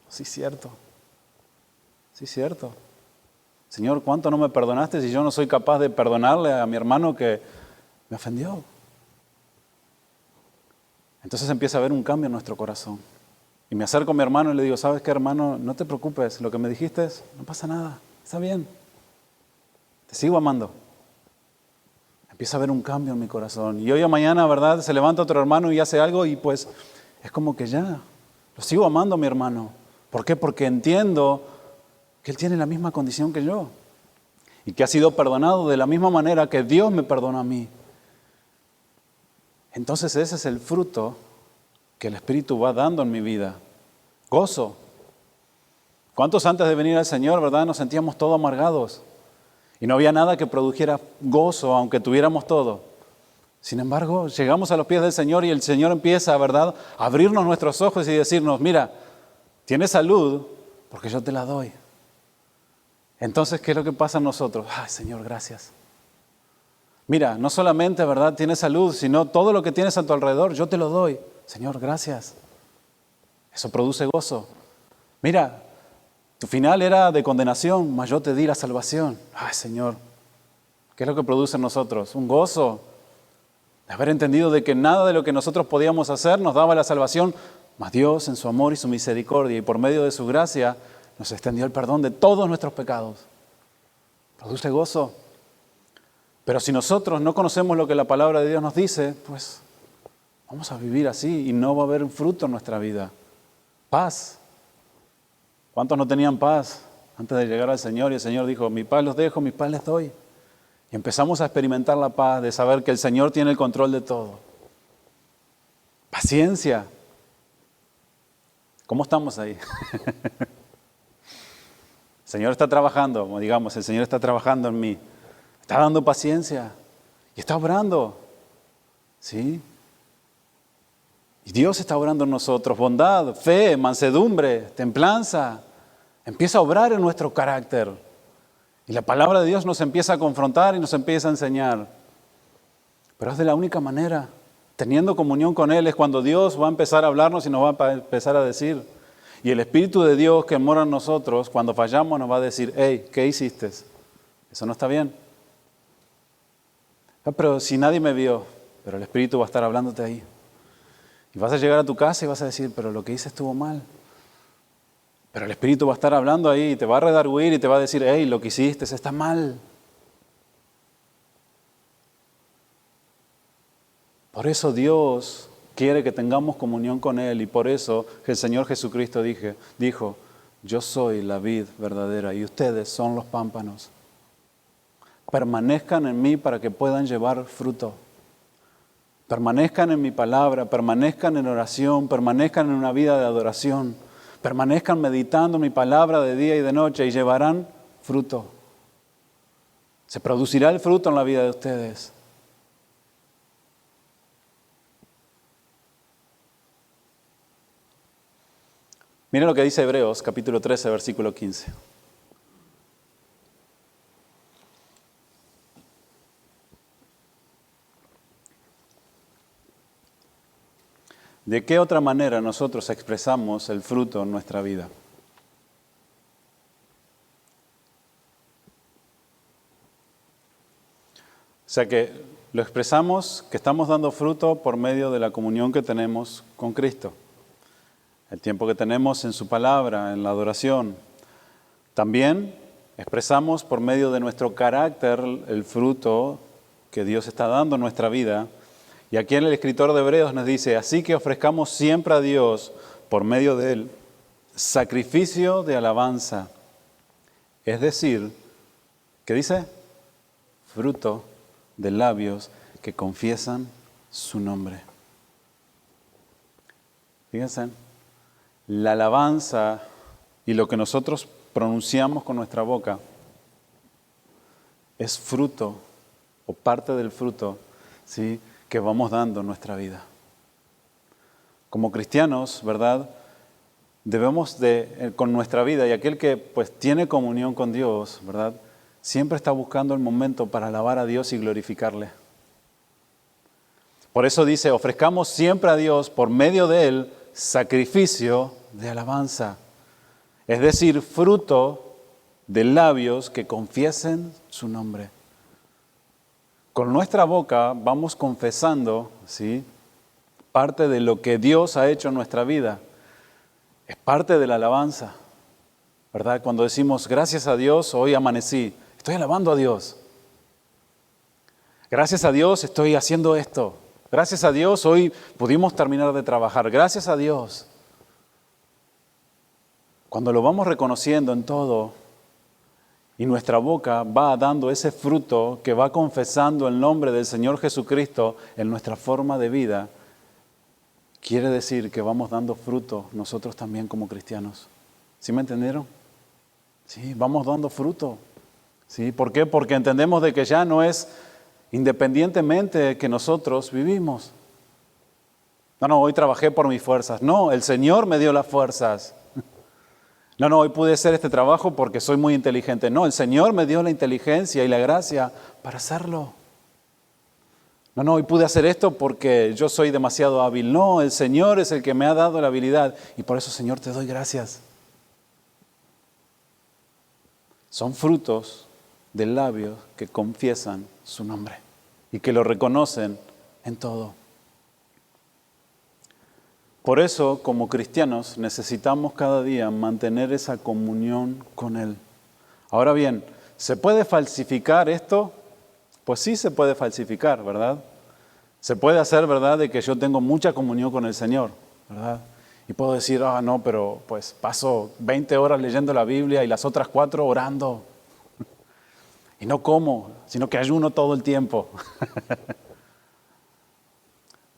sí es cierto. Sí es cierto. Señor, ¿cuánto no me perdonaste si yo no soy capaz de perdonarle a mi hermano que me ofendió? Entonces empieza a haber un cambio en nuestro corazón. Y me acerco a mi hermano y le digo, ¿sabes qué, hermano? No te preocupes, lo que me dijiste no pasa nada, está bien. Te sigo amando. Empieza a haber un cambio en mi corazón. Y hoy o mañana, ¿verdad? Se levanta otro hermano y hace algo y pues es como que ya, lo sigo amando a mi hermano. ¿Por qué? Porque entiendo que él tiene la misma condición que yo. Y que ha sido perdonado de la misma manera que Dios me perdonó a mí. Entonces ese es el fruto que el Espíritu va dando en mi vida. Gozo. ¿Cuántos antes de venir al Señor, verdad, nos sentíamos todos amargados? Y no había nada que produjera gozo, aunque tuviéramos todo. Sin embargo, llegamos a los pies del Señor y el Señor empieza, ¿verdad?, a abrirnos nuestros ojos y decirnos, mira, tienes salud porque yo te la doy. Entonces, ¿qué es lo que pasa en nosotros? Ay, Señor, gracias. Mira, no solamente, ¿verdad?, tienes salud, sino todo lo que tienes a tu alrededor, yo te lo doy. Señor, gracias. Eso produce gozo. Mira, tu final era de condenación, mas yo te di la salvación. Ay, Señor, ¿qué es lo que produce en nosotros? Un gozo de haber entendido de que nada de lo que nosotros podíamos hacer nos daba la salvación, mas Dios en su amor y su misericordia y por medio de su gracia nos extendió el perdón de todos nuestros pecados. Produce gozo. Pero si nosotros no conocemos lo que la palabra de Dios nos dice, pues vamos a vivir así y no va a haber fruto en nuestra vida. Paz. ¿Cuántos no tenían paz antes de llegar al Señor? Y el Señor dijo, mi paz los dejo, mi paz les doy. Y empezamos a experimentar la paz de saber que el Señor tiene el control de todo. Paciencia. ¿Cómo estamos ahí? El Señor está trabajando, como digamos, el Señor está trabajando en mí. Está dando paciencia y está obrando. ¿Sí? Y Dios está obrando en nosotros. Bondad, fe, mansedumbre, templanza. Empieza a obrar en nuestro carácter. Y la palabra de Dios nos empieza a confrontar y nos empieza a enseñar. Pero es de la única manera. Teniendo comunión con Él es cuando Dios va a empezar a hablarnos y nos va a empezar a decir. Y el Espíritu de Dios que mora en nosotros, cuando fallamos nos va a decir, hey, ¿qué hiciste? Eso no está bien. Pero si nadie me vio, pero el Espíritu va a estar hablándote ahí. Y vas a llegar a tu casa y vas a decir, pero lo que hice estuvo mal. Pero el Espíritu va a estar hablando ahí y te va a redarguir y te va a decir, hey, lo que hiciste está mal. Por eso Dios quiere que tengamos comunión con Él y por eso el Señor Jesucristo dijo, yo soy la vid verdadera y ustedes son los pámpanos. Permanezcan en mí para que puedan llevar fruto. Permanezcan en mi palabra, permanezcan en oración, permanezcan en una vida de adoración, permanezcan meditando mi palabra de día y de noche y llevarán fruto. Se producirá el fruto en la vida de ustedes. Miren lo que dice Hebreos, capítulo 13, versículo 15. ¿De qué otra manera nosotros expresamos el fruto en nuestra vida? O sea que lo expresamos que estamos dando fruto por medio de la comunión que tenemos con Cristo. El tiempo que tenemos en su palabra, en la adoración. También expresamos por medio de nuestro carácter el fruto que Dios está dando en nuestra vida. Y aquí el escritor de Hebreos nos dice, así que ofrezcamos siempre a Dios por medio de Él sacrificio de alabanza. Es decir, ¿qué dice? Fruto de labios que confiesan su nombre. Fíjense, la alabanza y lo que nosotros pronunciamos con nuestra boca es fruto o parte del fruto, ¿sí?, que vamos dando en nuestra vida. Como cristianos, ¿verdad?, debemos con nuestra vida, y aquel que pues tiene comunión con Dios, ¿verdad?, siempre está buscando el momento para alabar a Dios y glorificarle. Por eso dice, ofrezcamos siempre a Dios por medio de Él sacrificio de alabanza. Es decir, fruto de labios que confiesen su nombre. Con nuestra boca vamos confesando, ¿sí?, parte de lo que Dios ha hecho en nuestra vida. Es parte de la alabanza, ¿verdad? Cuando decimos, gracias a Dios, hoy amanecí, estoy alabando a Dios. Gracias a Dios estoy haciendo esto. Gracias a Dios hoy pudimos terminar de trabajar. Gracias a Dios. Cuando lo vamos reconociendo en todo y nuestra boca va dando ese fruto que va confesando el nombre del Señor Jesucristo en nuestra forma de vida, quiere decir que vamos dando fruto nosotros también como cristianos. ¿Sí me entendieron? Sí, vamos dando fruto. ¿Sí? ¿Por qué? Porque entendemos de que ya no es independientemente que nosotros vivimos. No, hoy trabajé por mis fuerzas. No, el Señor me dio las fuerzas. No, hoy pude hacer este trabajo porque soy muy inteligente. No, el Señor me dio la inteligencia y la gracia para hacerlo. No, hoy pude hacer esto porque yo soy demasiado hábil. No, el Señor es el que me ha dado la habilidad y por eso, Señor, te doy gracias. Son frutos de labios que confiesan su nombre y que lo reconocen en todo. Por eso, como cristianos, necesitamos cada día mantener esa comunión con Él. Ahora bien, ¿se puede falsificar esto? Pues sí se puede falsificar, ¿verdad? Se puede hacer, ¿verdad?, de que yo tengo mucha comunión con el Señor, ¿verdad? Y puedo decir, no, pero pues paso 20 horas leyendo la Biblia y las otras 4 orando. Y no como, sino que ayuno todo el tiempo.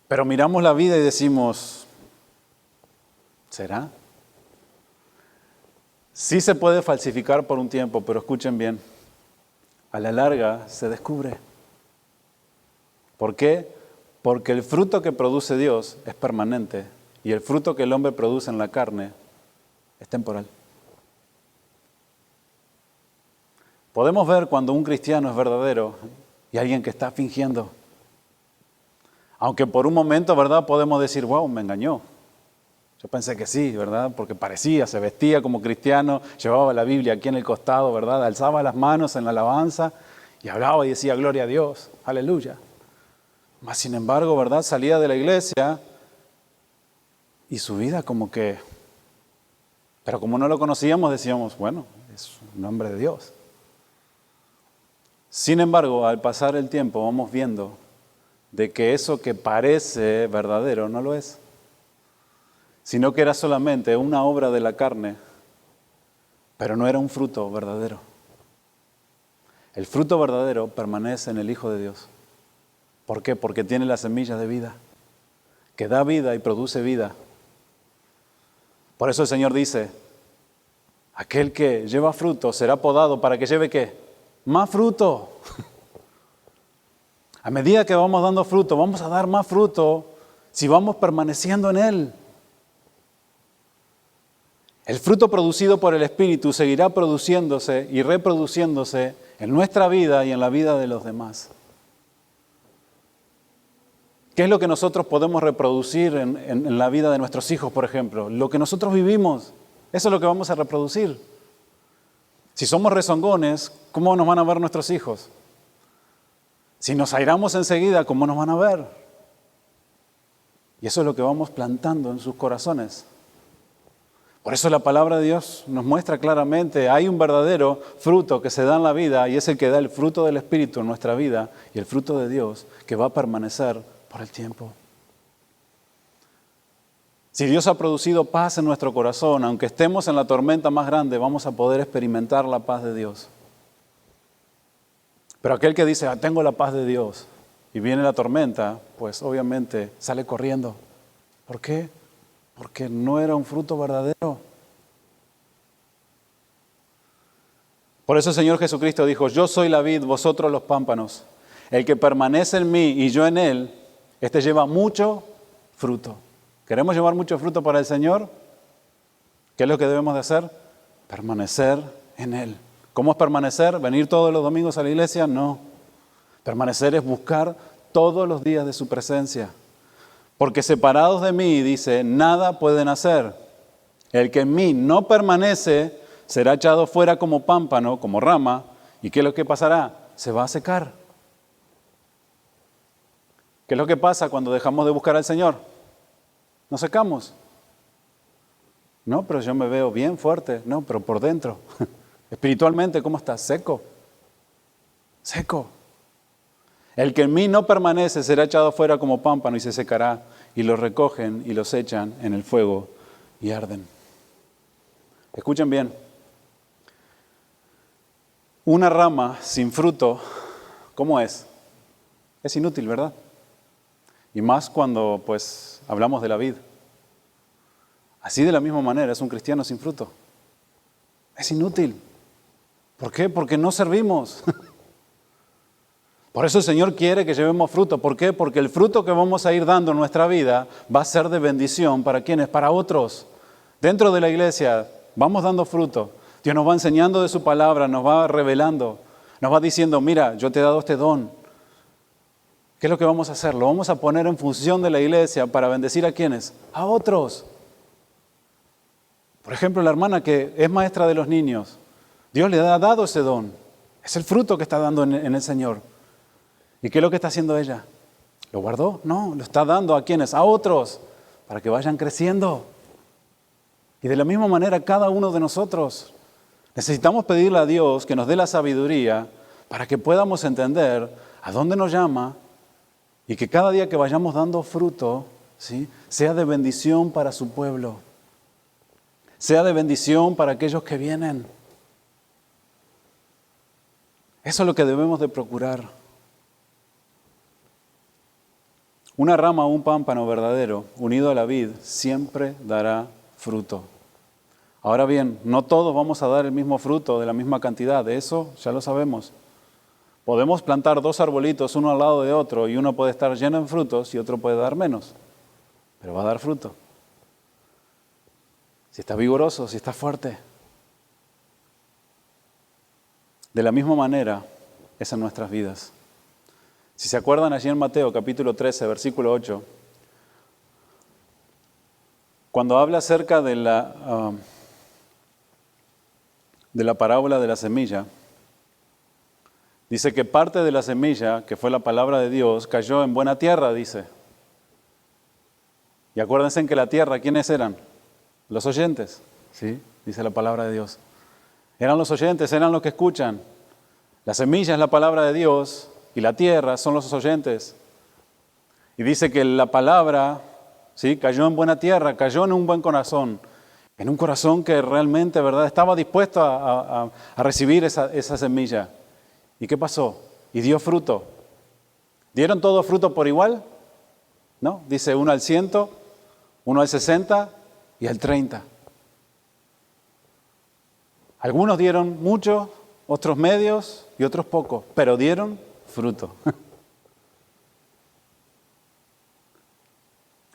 Pero miramos la vida y decimos, ¿será? Sí se puede falsificar por un tiempo, pero escuchen bien, a la larga se descubre. ¿Por qué? Porque el fruto que produce Dios es permanente y el fruto que el hombre produce en la carne es temporal. Podemos ver cuando un cristiano es verdadero y alguien que está fingiendo. Aunque por un momento, ¿verdad?, podemos decir, wow, me engañó. Yo pensé que sí, ¿verdad? Porque parecía, se vestía como cristiano, llevaba la Biblia aquí en el costado, ¿verdad? Alzaba las manos en la alabanza y hablaba y decía, gloria a Dios, aleluya. Mas sin embargo, ¿verdad?, salía de la iglesia y su vida como que... Pero como no lo conocíamos, decíamos, bueno, es un hombre de Dios. Sin embargo, al pasar el tiempo vamos viendo de que eso que parece verdadero no lo es, sino que era solamente una obra de la carne, pero no era un fruto verdadero. El fruto verdadero permanece en el Hijo de Dios. ¿Por qué? Porque tiene la semilla de vida, que da vida y produce vida. Por eso el Señor dice, aquel que lleva fruto será podado para que lleve ¿qué? Más fruto. A medida que vamos dando fruto, vamos a dar más fruto si vamos permaneciendo en Él. El fruto producido por el Espíritu seguirá produciéndose y reproduciéndose en nuestra vida y en la vida de los demás. ¿Qué es lo que nosotros podemos reproducir en la vida de nuestros hijos, por ejemplo? Lo que nosotros vivimos, eso es lo que vamos a reproducir. Si somos rezongones, ¿cómo nos van a ver nuestros hijos? Si nos airamos enseguida, ¿cómo nos van a ver? Y eso es lo que vamos plantando en sus corazones. Por eso la palabra de Dios nos muestra claramente, hay un verdadero fruto que se da en la vida y es el que da el fruto del Espíritu en nuestra vida y el fruto de Dios que va a permanecer por el tiempo. Si Dios ha producido paz en nuestro corazón, aunque estemos en la tormenta más grande, vamos a poder experimentar la paz de Dios. Pero aquel que dice, tengo la paz de Dios, y viene la tormenta, pues obviamente sale corriendo. ¿Por qué? Porque no era un fruto verdadero. Por eso el Señor Jesucristo dijo, yo soy la vid, vosotros los pámpanos. El que permanece en mí y yo en él, este lleva mucho fruto. ¿Queremos llevar mucho fruto para el Señor? ¿Qué es lo que debemos de hacer? Permanecer en Él. ¿Cómo es permanecer? ¿Venir todos los domingos a la iglesia? No. Permanecer es buscar todos los días de su presencia. Porque separados de mí, dice, nada pueden hacer. El que en mí no permanece será echado fuera como pámpano, como rama. ¿Y qué es lo que pasará? Se va a secar. ¿Qué es lo que pasa cuando dejamos de buscar al Señor? Nos secamos. No, pero yo me veo bien fuerte. No, pero por dentro. Espiritualmente, ¿cómo estás? Seco. Seco. El que en mí no permanece será echado fuera como pámpano y se secará. Y los recogen y los echan en el fuego y arden. Escuchen bien. Una rama sin fruto, ¿cómo es? Es inútil, ¿verdad? Y más cuando, pues, hablamos de la vid. Así de la misma manera es un cristiano sin fruto. Es inútil. ¿Por qué? Porque no servimos. Por eso el Señor quiere que llevemos fruto. ¿Por qué? Porque el fruto que vamos a ir dando en nuestra vida va a ser de bendición. ¿Para quiénes? Para otros. Dentro de la iglesia vamos dando fruto. Dios nos va enseñando de su palabra, nos va revelando, nos va diciendo, mira, yo te he dado este don. ¿Qué es lo que vamos a hacer? Lo vamos a poner en función de la iglesia para bendecir a ¿quiénes? A otros. Por ejemplo, la hermana que es maestra de los niños, Dios le ha dado ese don. Es el fruto que está dando en el Señor. ¿Y qué es lo que está haciendo ella? ¿Lo guardó? No, lo está dando a ¿quiénes? A otros, para que vayan creciendo. Y de la misma manera cada uno de nosotros necesitamos pedirle a Dios que nos dé la sabiduría para que podamos entender a dónde nos llama y que cada día que vayamos dando fruto, ¿sí?, sea de bendición para su pueblo, sea de bendición para aquellos que vienen. Eso es lo que debemos de procurar. Una rama o un pámpano verdadero unido a la vid siempre dará fruto. Ahora bien, no todos vamos a dar el mismo fruto de la misma cantidad, de eso ya lo sabemos. Podemos plantar dos arbolitos uno al lado de otro y uno puede estar lleno de frutos y otro puede dar menos, pero va a dar fruto. Si está vigoroso, si está fuerte. De la misma manera es en nuestras vidas. Si se acuerdan allí en Mateo capítulo 13, versículo 8, cuando habla acerca de la parábola de la semilla, dice que parte de la semilla, que fue la palabra de Dios, cayó en buena tierra, dice. Y acuérdense en que la tierra, ¿quiénes eran? Los oyentes, ¿sí? Dice la palabra de Dios. Eran los oyentes, eran los que escuchan. La semilla es la palabra de Dios y la tierra son los oyentes. Y dice que la palabra, ¿sí?, cayó en buena tierra, cayó en un buen corazón. En un corazón que realmente, ¿verdad?, estaba dispuesto a recibir esa semilla. ¿Y qué pasó? Y dio fruto. ¿Dieron todo fruto por igual? No, dice uno al 100, uno al 60 y al 30. Algunos dieron mucho, otros medios y otros pocos, pero dieron fruto.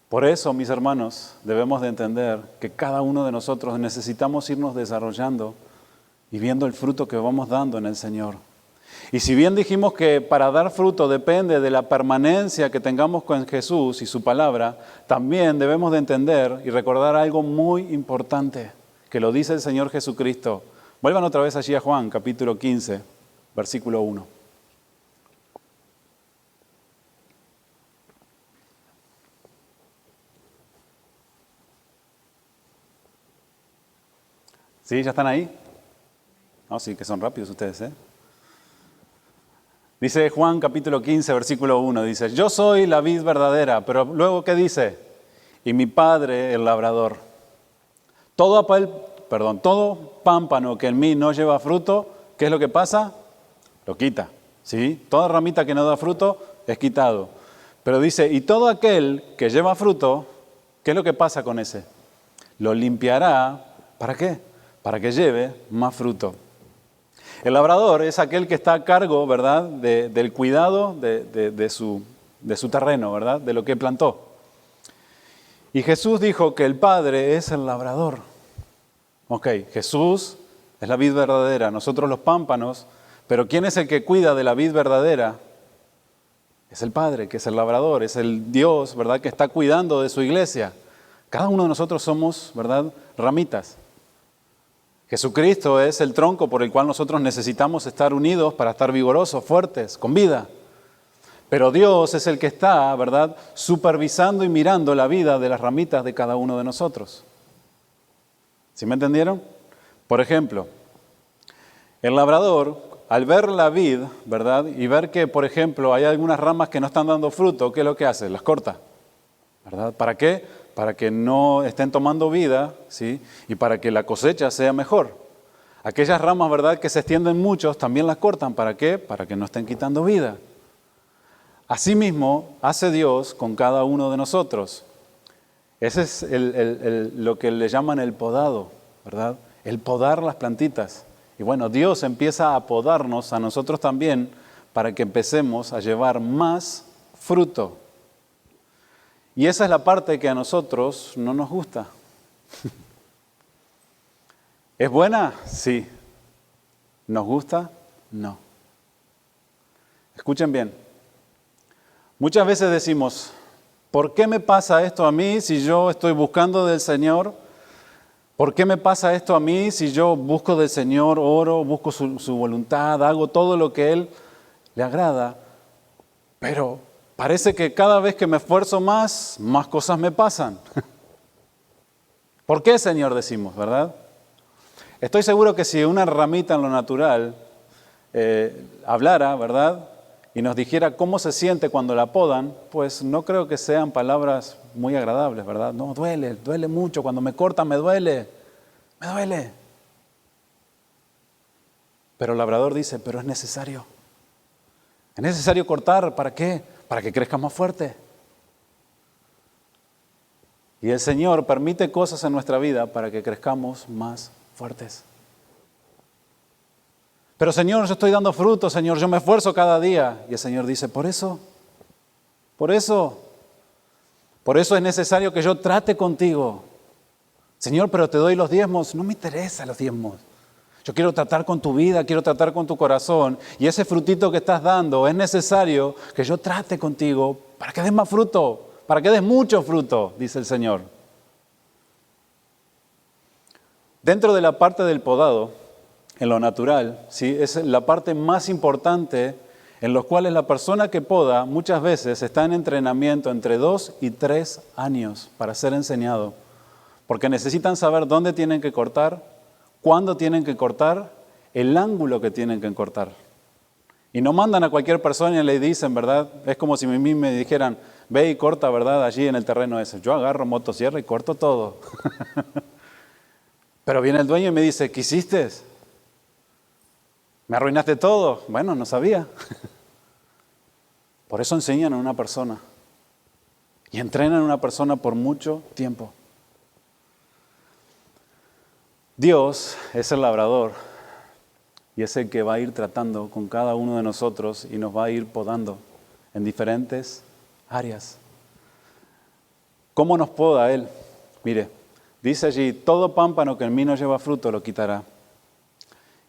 Por eso, mis hermanos, debemos de entender que cada uno de nosotros necesitamos irnos desarrollando y viendo el fruto que vamos dando en el Señor. Y si bien dijimos que para dar fruto depende de la permanencia que tengamos con Jesús y su palabra, también debemos de entender y recordar algo muy importante que lo dice el Señor Jesucristo. Vuelvan otra vez allí a Juan, capítulo 15, versículo 1. ¿Sí? ¿Ya están ahí? No, sí, que son rápidos ustedes, ¿eh? Dice Juan capítulo 15, versículo 1, dice, yo soy la vid verdadera, pero luego ¿qué dice? Y mi Padre el labrador. Todo pámpano que en mí no lleva fruto, ¿qué es lo que pasa? Lo quita, ¿sí? Toda ramita que no da fruto es quitado. Pero dice, y todo aquel que lleva fruto, ¿qué es lo que pasa con ese? Lo limpiará, ¿para qué? Para que lleve más fruto. El labrador es aquel que está a cargo, ¿verdad?, del cuidado de su terreno, ¿verdad?, de lo que plantó. Y Jesús dijo que el Padre es el labrador. Ok, Jesús es la vid verdadera, nosotros los pámpanos, pero ¿quién es el que cuida de la vid verdadera? Es el Padre, que es el labrador, es el Dios, ¿verdad?, que está cuidando de su iglesia. Cada uno de nosotros somos, ¿verdad?, ramitas. Jesucristo es el tronco por el cual nosotros necesitamos estar unidos para estar vigorosos, fuertes, con vida. Pero Dios es el que está, ¿verdad?, supervisando y mirando la vida de las ramitas de cada uno de nosotros. ¿Sí me entendieron? Por ejemplo, el labrador, al ver la vid, ¿verdad?, y ver que, por ejemplo, hay algunas ramas que no están dando fruto, ¿qué es lo que hace? Las corta, ¿verdad? ¿Para qué? Para que no estén tomando vida, ¿sí?, y para que la cosecha sea mejor. Aquellas ramas, ¿verdad?, que se extienden muchos, también las cortan. ¿Para qué? Para que no estén quitando vida. Asimismo, hace Dios con cada uno de nosotros. Ese es lo que le llaman el podado, ¿verdad? El podar las plantitas. Y bueno, Dios empieza a podarnos a nosotros también para que empecemos a llevar más fruto. Y esa es la parte que a nosotros no nos gusta. ¿Es buena? Sí. ¿Nos gusta? No. Escuchen bien. Muchas veces decimos, ¿por qué me pasa esto a mí si yo estoy buscando del Señor? ¿Por qué me pasa esto a mí si yo busco del Señor, oro, busco su voluntad, hago todo lo que Él le agrada? Pero parece que cada vez que me esfuerzo más cosas me pasan. ¿Por qué, Señor? Decimos, ¿verdad? Estoy seguro que si una ramita en lo natural hablara, ¿verdad?, y nos dijera cómo se siente cuando la podan, pues no creo que sean palabras muy agradables, ¿verdad? No, duele mucho, cuando me cortan me duele. Pero el labrador dice, pero es necesario. Es necesario cortar, ¿para qué? Para que crezca más fuerte. Y el Señor permite cosas en nuestra vida para que crezcamos más fuertes. Pero Señor, yo estoy dando fruto, Señor, yo me esfuerzo cada día. Y el Señor dice, por eso es necesario que yo trate contigo. Señor, pero te doy los diezmos. No me interesa los diezmos. Yo quiero tratar con tu vida, quiero tratar con tu corazón. Y ese frutito que estás dando, es necesario que yo trate contigo para que des más fruto, para que des mucho fruto, dice el Señor. Dentro de la parte del podado, en lo natural, ¿sí?, es la parte más importante en los cuales la persona que poda muchas veces está en entrenamiento entre 2 y 3 años para ser enseñado. Porque necesitan saber dónde tienen que cortar, cuándo tienen que cortar, el ángulo que tienen que cortar. Y no mandan a cualquier persona y le dicen, ¿verdad? Es como si a mí me dijeran, ve y corta, ¿verdad?, allí en el terreno ese. Yo agarro motosierra y corto todo. Pero viene el dueño y me dice, ¿qué hiciste? ¿Me arruinaste todo? Bueno, no sabía. Por eso enseñan a una persona. Y entrenan a una persona por mucho tiempo. Dios es el labrador y es el que va a ir tratando con cada uno de nosotros y nos va a ir podando en diferentes áreas. ¿Cómo nos poda Él? Mire, dice allí, todo pámpano que en mí no lleva fruto lo quitará.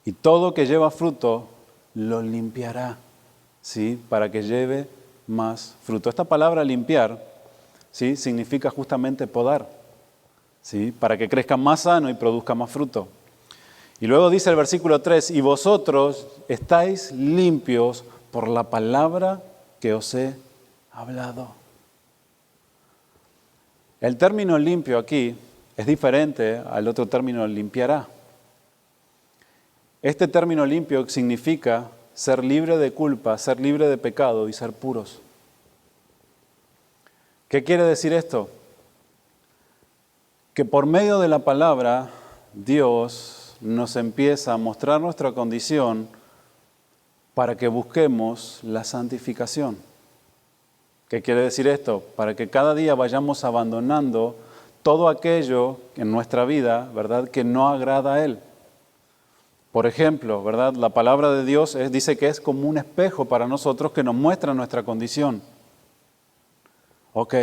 Y todo que lleva fruto lo limpiará, ¿sí?, para que lleve más fruto. Esta palabra limpiar, ¿sí?, significa justamente podar, ¿sí?, para que crezca más sano y produzca más fruto. Y luego dice el versículo 3, y vosotros estáis limpios por la palabra que os he hablado. El término limpio aquí es diferente al otro término limpiará. Este término limpio significa ser libre de culpa, ser libre de pecado y ser puros. ¿Qué quiere decir esto? Que por medio de la palabra, Dios nos empieza a mostrar nuestra condición para que busquemos la santificación. ¿Qué quiere decir esto? Para que cada día vayamos abandonando todo aquello en nuestra vida, ¿verdad?, que no agrada a Él. Por ejemplo, ¿verdad?, la palabra de Dios dice que es como un espejo para nosotros que nos muestra nuestra condición. Ok,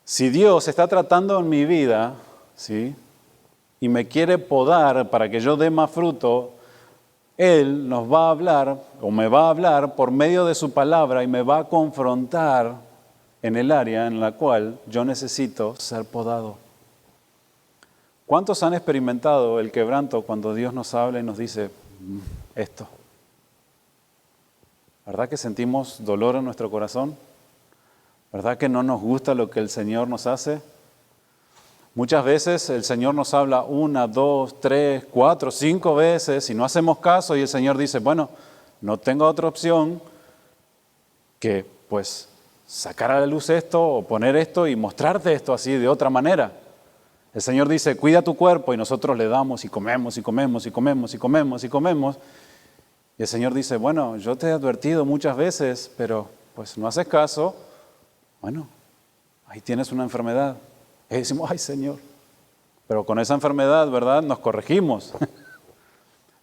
si Dios está tratando en mi vida, ¿sí?, y me quiere podar para que yo dé más fruto, Él nos va a hablar o me va a hablar por medio de su palabra y me va a confrontar en el área en la cual yo necesito ser podado. ¿Cuántos han experimentado el quebranto cuando Dios nos habla y nos dice esto? ¿Verdad que sentimos dolor en nuestro corazón? ¿Verdad que no nos gusta lo que el Señor nos hace? Muchas veces el Señor nos habla 1, 2, 3, 4, 5 veces y no hacemos caso y el Señor dice, bueno, no tengo otra opción que pues sacar a la luz esto o poner esto y mostrarte esto así de otra manera. El Señor dice, cuida tu cuerpo y nosotros le damos y comemos y comemos y comemos y comemos y comemos. Y el Señor dice, bueno, yo te he advertido muchas veces, pero pues no haces caso. Bueno, ahí tienes una enfermedad. Y decimos, ay Señor, pero con esa enfermedad, ¿verdad? Nos corregimos.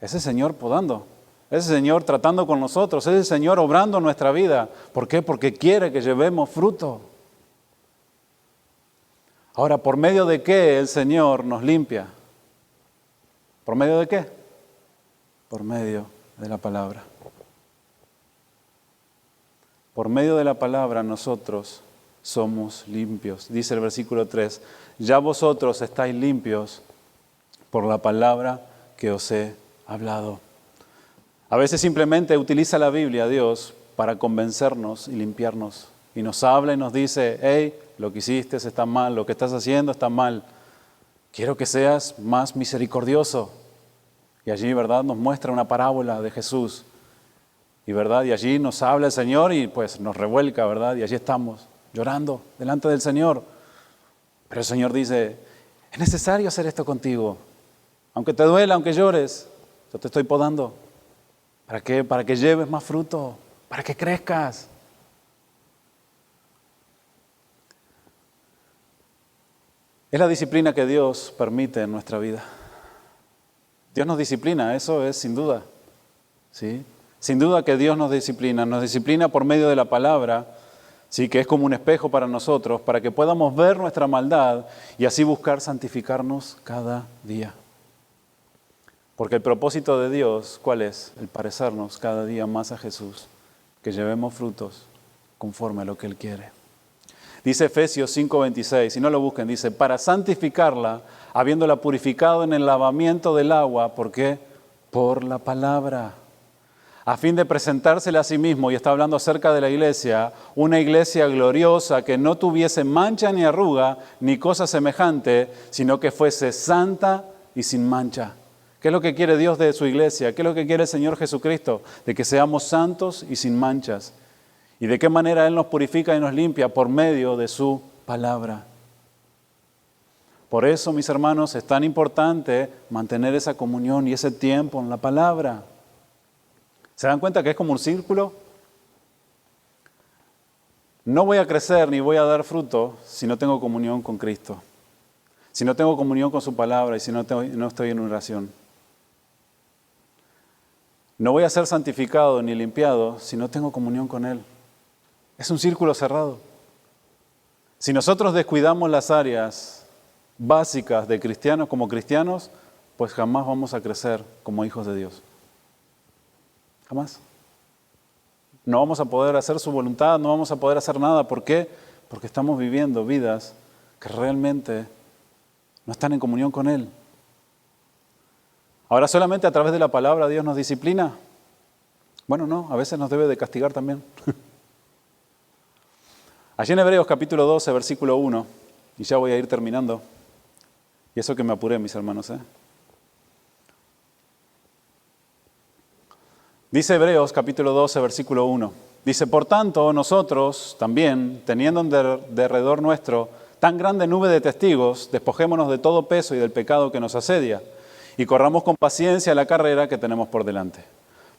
Ese Señor podando, ese Señor tratando con nosotros, ese Señor obrando en nuestra vida. ¿Por qué? Porque quiere que llevemos fruto. Ahora, ¿por medio de qué el Señor nos limpia? ¿Por medio de qué? Por medio de la palabra. Por medio de la palabra nosotros somos limpios. Dice el versículo 3, ya vosotros estáis limpios por la palabra que os he hablado. A veces simplemente utiliza la Biblia Dios para convencernos y limpiarnos. Y nos habla y nos dice, hey, lo que hiciste está mal, lo que estás haciendo está mal. Quiero que seas más misericordioso. Y allí, ¿verdad?, nos muestra una parábola de Jesús. Y, ¿verdad?, y allí nos habla el Señor y pues nos revuelca, ¿verdad? Y allí estamos, llorando delante del Señor. Pero el Señor dice, es necesario hacer esto contigo. Aunque te duela, aunque llores, yo te estoy podando. ¿Para qué? Para que lleves más fruto, para que crezcas. Es la disciplina que Dios permite en nuestra vida. Dios nos disciplina, eso es sin duda. ¿Sí? Sin duda que Dios nos disciplina por medio de la palabra, ¿sí? Que es como un espejo para nosotros, para que podamos ver nuestra maldad y así buscar santificarnos cada día. Porque el propósito de Dios, ¿cuál es? El parecernos cada día más a Jesús, que llevemos frutos conforme a lo que Él quiere. Dice Efesios 5:26, si no lo busquen, dice, para santificarla, habiéndola purificado en el lavamiento del agua, ¿por qué? Por la palabra, a fin de presentársela a sí mismo, y está hablando acerca de la iglesia, una iglesia gloriosa que no tuviese mancha ni arruga, ni cosa semejante, sino que fuese santa y sin mancha. ¿Qué es lo que quiere Dios de su iglesia? ¿Qué es lo que quiere el Señor Jesucristo? De que seamos santos y sin manchas. ¿Y de qué manera Él nos purifica y nos limpia? Por medio de su palabra. Por eso, mis hermanos, es tan importante mantener esa comunión y ese tiempo en la palabra. ¿Se dan cuenta que es como un círculo? No voy a crecer ni voy a dar fruto si no tengo comunión con Cristo. Si no tengo comunión con su palabra y si no estoy en oración. No voy a ser santificado ni limpiado si no tengo comunión con Él. Es un círculo cerrado. Si nosotros descuidamos las áreas básicas de cristianos como cristianos, pues jamás vamos a crecer como hijos de Dios. Jamás. No vamos a poder hacer su voluntad, no vamos a poder hacer nada. ¿Por qué? Porque estamos viviendo vidas que realmente no están en comunión con Él. Ahora, ¿solamente a través de la palabra Dios nos disciplina? Bueno, no, a veces nos debe de castigar también. Allí en Hebreos capítulo 12, versículo 1, y ya voy a ir terminando, y eso que me apuré, mis hermanos, Dice Hebreos capítulo 12, versículo 1, dice, por tanto, nosotros también, teniendo en derredor nuestro tan grande nube de testigos, despojémonos de todo peso y del pecado que nos asedia, y corramos con paciencia la carrera que tenemos por delante.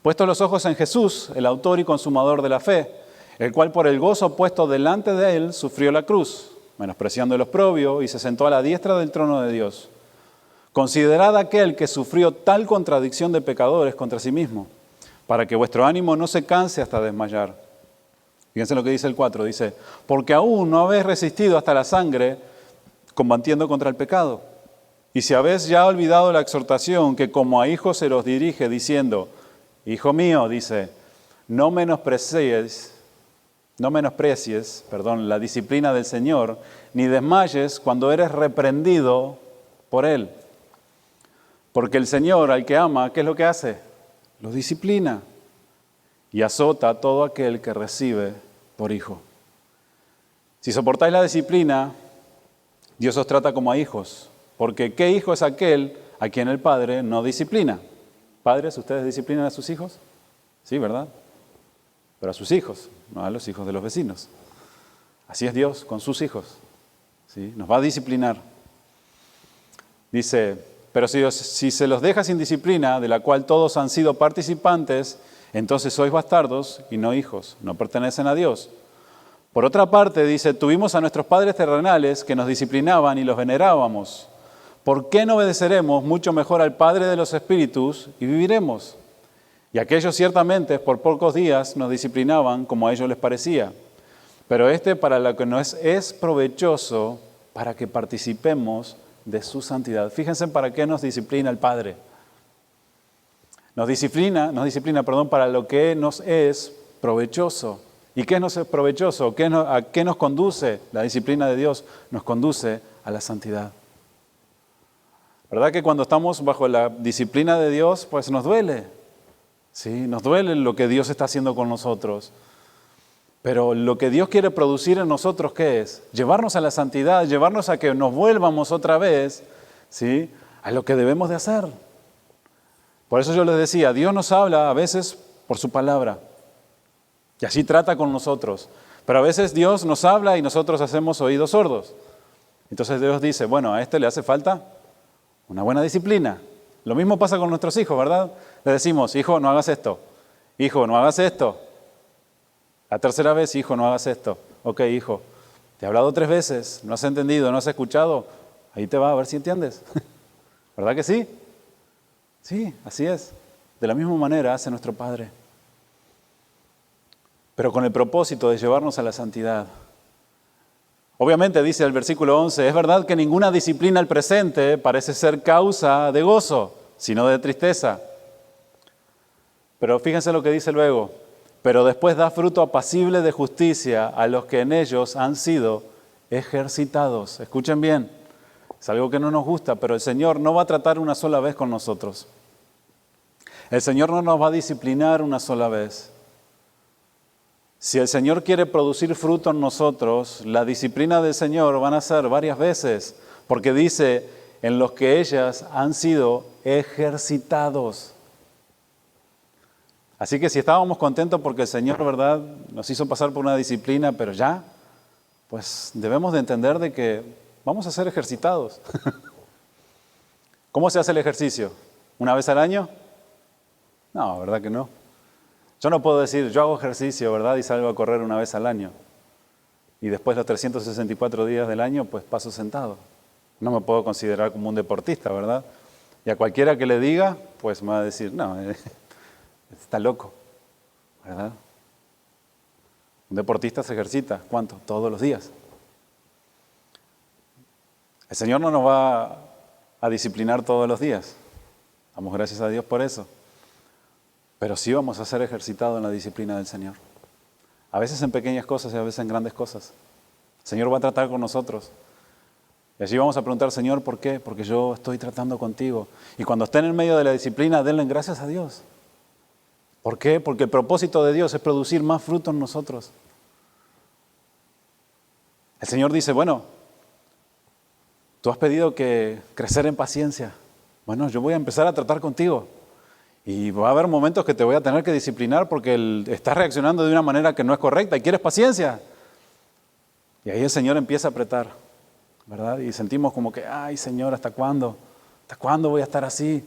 Puestos los ojos en Jesús, el autor y consumador de la fe, el cual por el gozo puesto delante de él sufrió la cruz, menospreciando el oprobio, y se sentó a la diestra del trono de Dios. Considerad aquel que sufrió tal contradicción de pecadores contra sí mismo, para que vuestro ánimo no se canse hasta desmayar. Fíjense lo que dice el 4, dice, porque aún no habéis resistido hasta la sangre, combatiendo contra el pecado. Y si habéis ya olvidado la exhortación que como a hijos se los dirige, diciendo, Hijo mío, dice, no menosprecies, la disciplina del Señor, ni desmayes cuando eres reprendido por Él. Porque el Señor, al que ama, ¿qué es lo que hace? Lo disciplina y azota a todo aquel que recibe por hijo. Si soportáis la disciplina, Dios os trata como a hijos. Porque ¿qué hijo es aquel a quien el Padre no disciplina? Padres, ¿ustedes disciplinan a sus hijos? Sí, ¿verdad? Pero a sus hijos, no a los hijos de los vecinos. Así es Dios con sus hijos. ¿Sí? Nos va a disciplinar. Dice, pero si se los deja sin disciplina, de la cual todos han sido participantes, entonces sois bastardos y no hijos, no pertenecen a Dios. Por otra parte, dice, tuvimos a nuestros padres terrenales que nos disciplinaban y los venerábamos. ¿Por qué no obedeceremos mucho mejor al Padre de los Espíritus y viviremos? Y aquellos ciertamente por pocos días nos disciplinaban como a ellos les parecía. Pero para lo que nos es provechoso, para que participemos de su santidad. Fíjense para qué nos disciplina el Padre. Nos disciplina, para lo que nos es provechoso. ¿Y qué nos es provechoso? ¿A qué nos conduce? La disciplina de Dios nos conduce a la santidad. ¿Verdad que cuando estamos bajo la disciplina de Dios, pues nos duele? Sí, nos duele lo que Dios está haciendo con nosotros. Pero lo que Dios quiere producir en nosotros, ¿qué es? Llevarnos a la santidad, llevarnos a que nos vuelvamos otra vez, ¿sí?, a lo que debemos de hacer. Por eso yo les decía, Dios nos habla a veces por su palabra. Y así trata con nosotros. Pero a veces Dios nos habla y nosotros hacemos oídos sordos. Entonces Dios dice, bueno, a este le hace falta una buena disciplina. Lo mismo pasa con nuestros hijos, ¿verdad? Le decimos, hijo, no hagas esto. Hijo, no hagas esto. La tercera vez, hijo, no hagas esto. Ok, hijo, te he hablado 3 veces, no has entendido, no has escuchado. Ahí te va, a ver si entiendes. ¿Verdad que sí? Sí, así es. De la misma manera hace nuestro Padre. Pero con el propósito de llevarnos a la santidad. Obviamente, dice el versículo 11, es verdad que ninguna disciplina al presente parece ser causa de gozo, sino de tristeza. Pero fíjense lo que dice luego. Pero después da fruto apacible de justicia a los que en ellos han sido ejercitados. Escuchen bien, es algo que no nos gusta, pero el Señor no va a tratar una sola vez con nosotros. El Señor no nos va a disciplinar una sola vez. Si el Señor quiere producir fruto en nosotros, la disciplina del Señor van a ser varias veces, porque dice, en los que ellas han sido ejercitados. Así que si estábamos contentos porque el Señor, ¿verdad?, nos hizo pasar por una disciplina, pero ya, pues debemos de entender de que vamos a ser ejercitados. ¿Cómo se hace el ejercicio? ¿Una vez al año? No, ¿verdad que no? Yo no puedo decir, yo hago ejercicio, ¿verdad?, y salgo a correr una vez al año. Y después los 364 días del año, pues paso sentado. No me puedo considerar como un deportista, ¿verdad? Y a cualquiera que le diga, pues me va a decir, no, está loco, ¿verdad? Un deportista se ejercita, ¿cuánto? Todos los días. El Señor no nos va a disciplinar todos los días. Damos gracias a Dios por eso. Pero sí vamos a ser ejercitados en la disciplina del Señor. A veces en pequeñas cosas y a veces en grandes cosas. El Señor va a tratar con nosotros. Y allí vamos a preguntar, Señor, ¿por qué? Porque yo estoy tratando contigo. Y cuando estén en medio de la disciplina, denle gracias a Dios. ¿Por qué? Porque el propósito de Dios es producir más fruto en nosotros. El Señor dice, bueno, tú has pedido que crecer en paciencia. Bueno, yo voy a empezar a tratar contigo. Y va a haber momentos que te voy a tener que disciplinar porque estás reaccionando de una manera que no es correcta y quieres paciencia. Y ahí el Señor empieza a apretar, ¿verdad? Y sentimos como que, ay Señor, ¿hasta cuándo? ¿Hasta cuándo voy a estar así?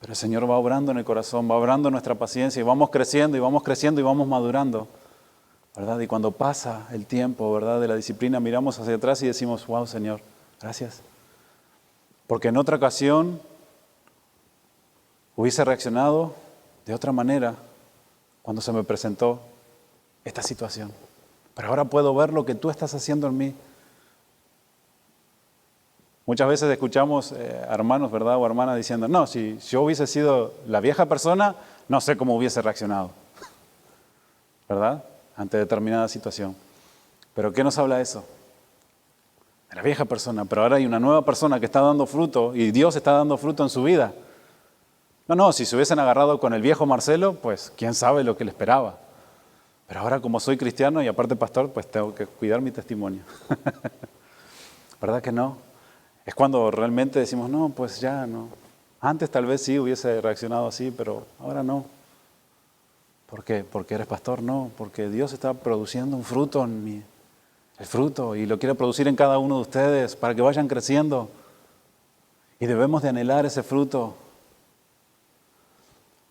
Pero el Señor va obrando en el corazón, va obrando en nuestra paciencia y vamos creciendo y vamos creciendo y vamos madurando, ¿verdad? Y cuando pasa el tiempo, ¿verdad?, de la disciplina, miramos hacia atrás y decimos, wow, Señor, gracias. Porque en otra ocasión hubiese reaccionado de otra manera cuando se me presentó esta situación. Pero ahora puedo ver lo que tú estás haciendo en mí. Muchas veces escuchamos hermanos, ¿verdad?, o hermanas diciendo, no, si yo hubiese sido la vieja persona, no sé cómo hubiese reaccionado. ¿verdad? Ante determinada situación. ¿Pero qué nos habla eso? De la vieja persona, pero ahora hay una nueva persona que está dando fruto y Dios está dando fruto en su vida. No, si se hubiesen agarrado con el viejo Marcelo, pues quién sabe lo que le esperaba. Pero ahora como soy cristiano y aparte pastor, pues tengo que cuidar mi testimonio. ¿Verdad que no? Es cuando realmente decimos, no, pues ya no. Antes tal vez sí hubiese reaccionado así, pero ahora no. ¿Por qué? ¿Porque eres pastor? No, porque Dios está produciendo un fruto en mí. El fruto, y lo quiere producir en cada uno de ustedes para que vayan creciendo. Y debemos de anhelar ese fruto.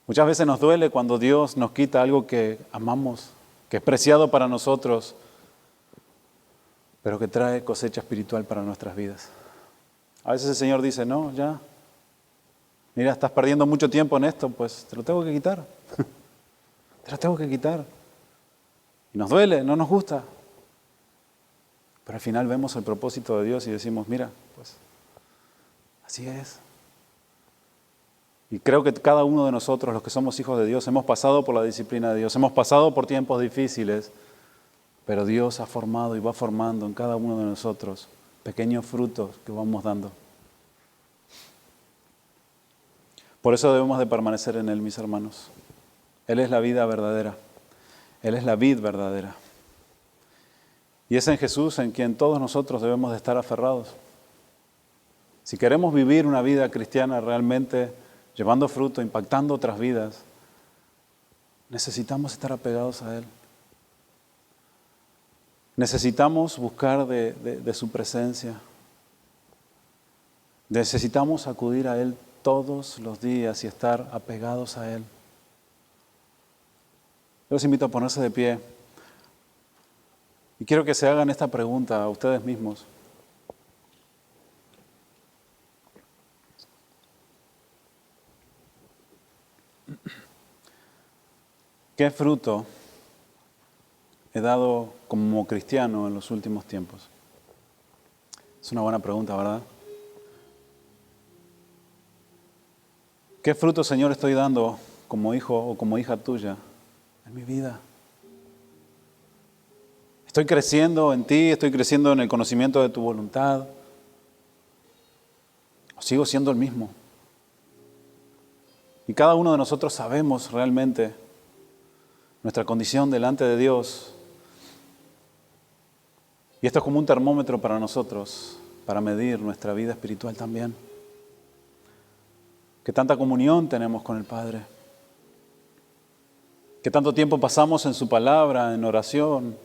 Muchas veces nos duele cuando Dios nos quita algo que amamos, que es preciado para nosotros, pero que trae cosecha espiritual para nuestras vidas. A veces el Señor dice, no, ya, mira, estás perdiendo mucho tiempo en esto, pues te lo tengo que quitar. Te lo tengo que quitar. Y nos duele, no nos gusta. Pero al final vemos el propósito de Dios y decimos, mira, pues así es. Y creo que cada uno de nosotros, los que somos hijos de Dios, hemos pasado por la disciplina de Dios, hemos pasado por tiempos difíciles, pero Dios ha formado y va formando en cada uno de nosotros pequeños frutos que vamos dando. Por eso debemos de permanecer en Él, mis hermanos. Él es la vida verdadera. Él es la vid verdadera. Y es en Jesús en quien todos nosotros debemos de estar aferrados. Si queremos vivir una vida cristiana realmente llevando fruto, impactando otras vidas, necesitamos estar apegados a Él. Necesitamos buscar de su presencia. Necesitamos acudir a Él todos los días y estar apegados a Él. Yo los invito a ponerse de pie. Y quiero que se hagan esta pregunta a ustedes mismos. ¿Qué fruto he dado como cristiano en los últimos tiempos? Es una buena pregunta, ¿verdad? ¿Qué fruto, Señor, estoy dando como hijo o como hija tuya en mi vida? ¿Estoy creciendo en ti? ¿Estoy creciendo en el conocimiento de tu voluntad? ¿O sigo siendo el mismo? Y cada uno de nosotros sabemos realmente nuestra condición delante de Dios. Y esto es como un termómetro para nosotros, para medir nuestra vida espiritual también. ¿Qué tanta comunión tenemos con el Padre? ¿Qué tanto tiempo pasamos en su palabra, en oración?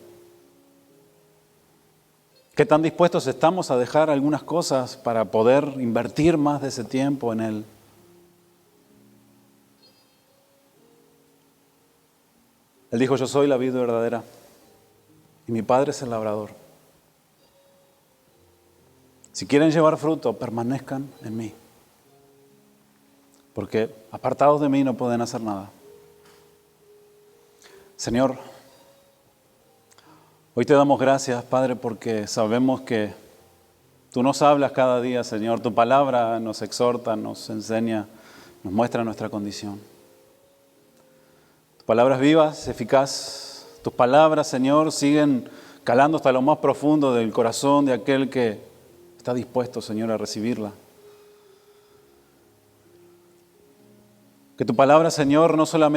¿Qué tan dispuestos estamos a dejar algunas cosas para poder invertir más de ese tiempo en Él? Él dijo, yo soy la vid verdadera y mi Padre es el labrador. Si quieren llevar fruto, permanezcan en mí. Porque apartados de mí no pueden hacer nada. Señor, hoy te damos gracias, Padre, porque sabemos que tú nos hablas cada día, Señor. Tu palabra nos exhorta, nos enseña, nos muestra nuestra condición. Tu palabra es viva, es eficaz. Tus palabras, Señor, siguen calando hasta lo más profundo del corazón de aquel que está dispuesto, Señor, a recibirla. Que tu palabra, Señor, no solamente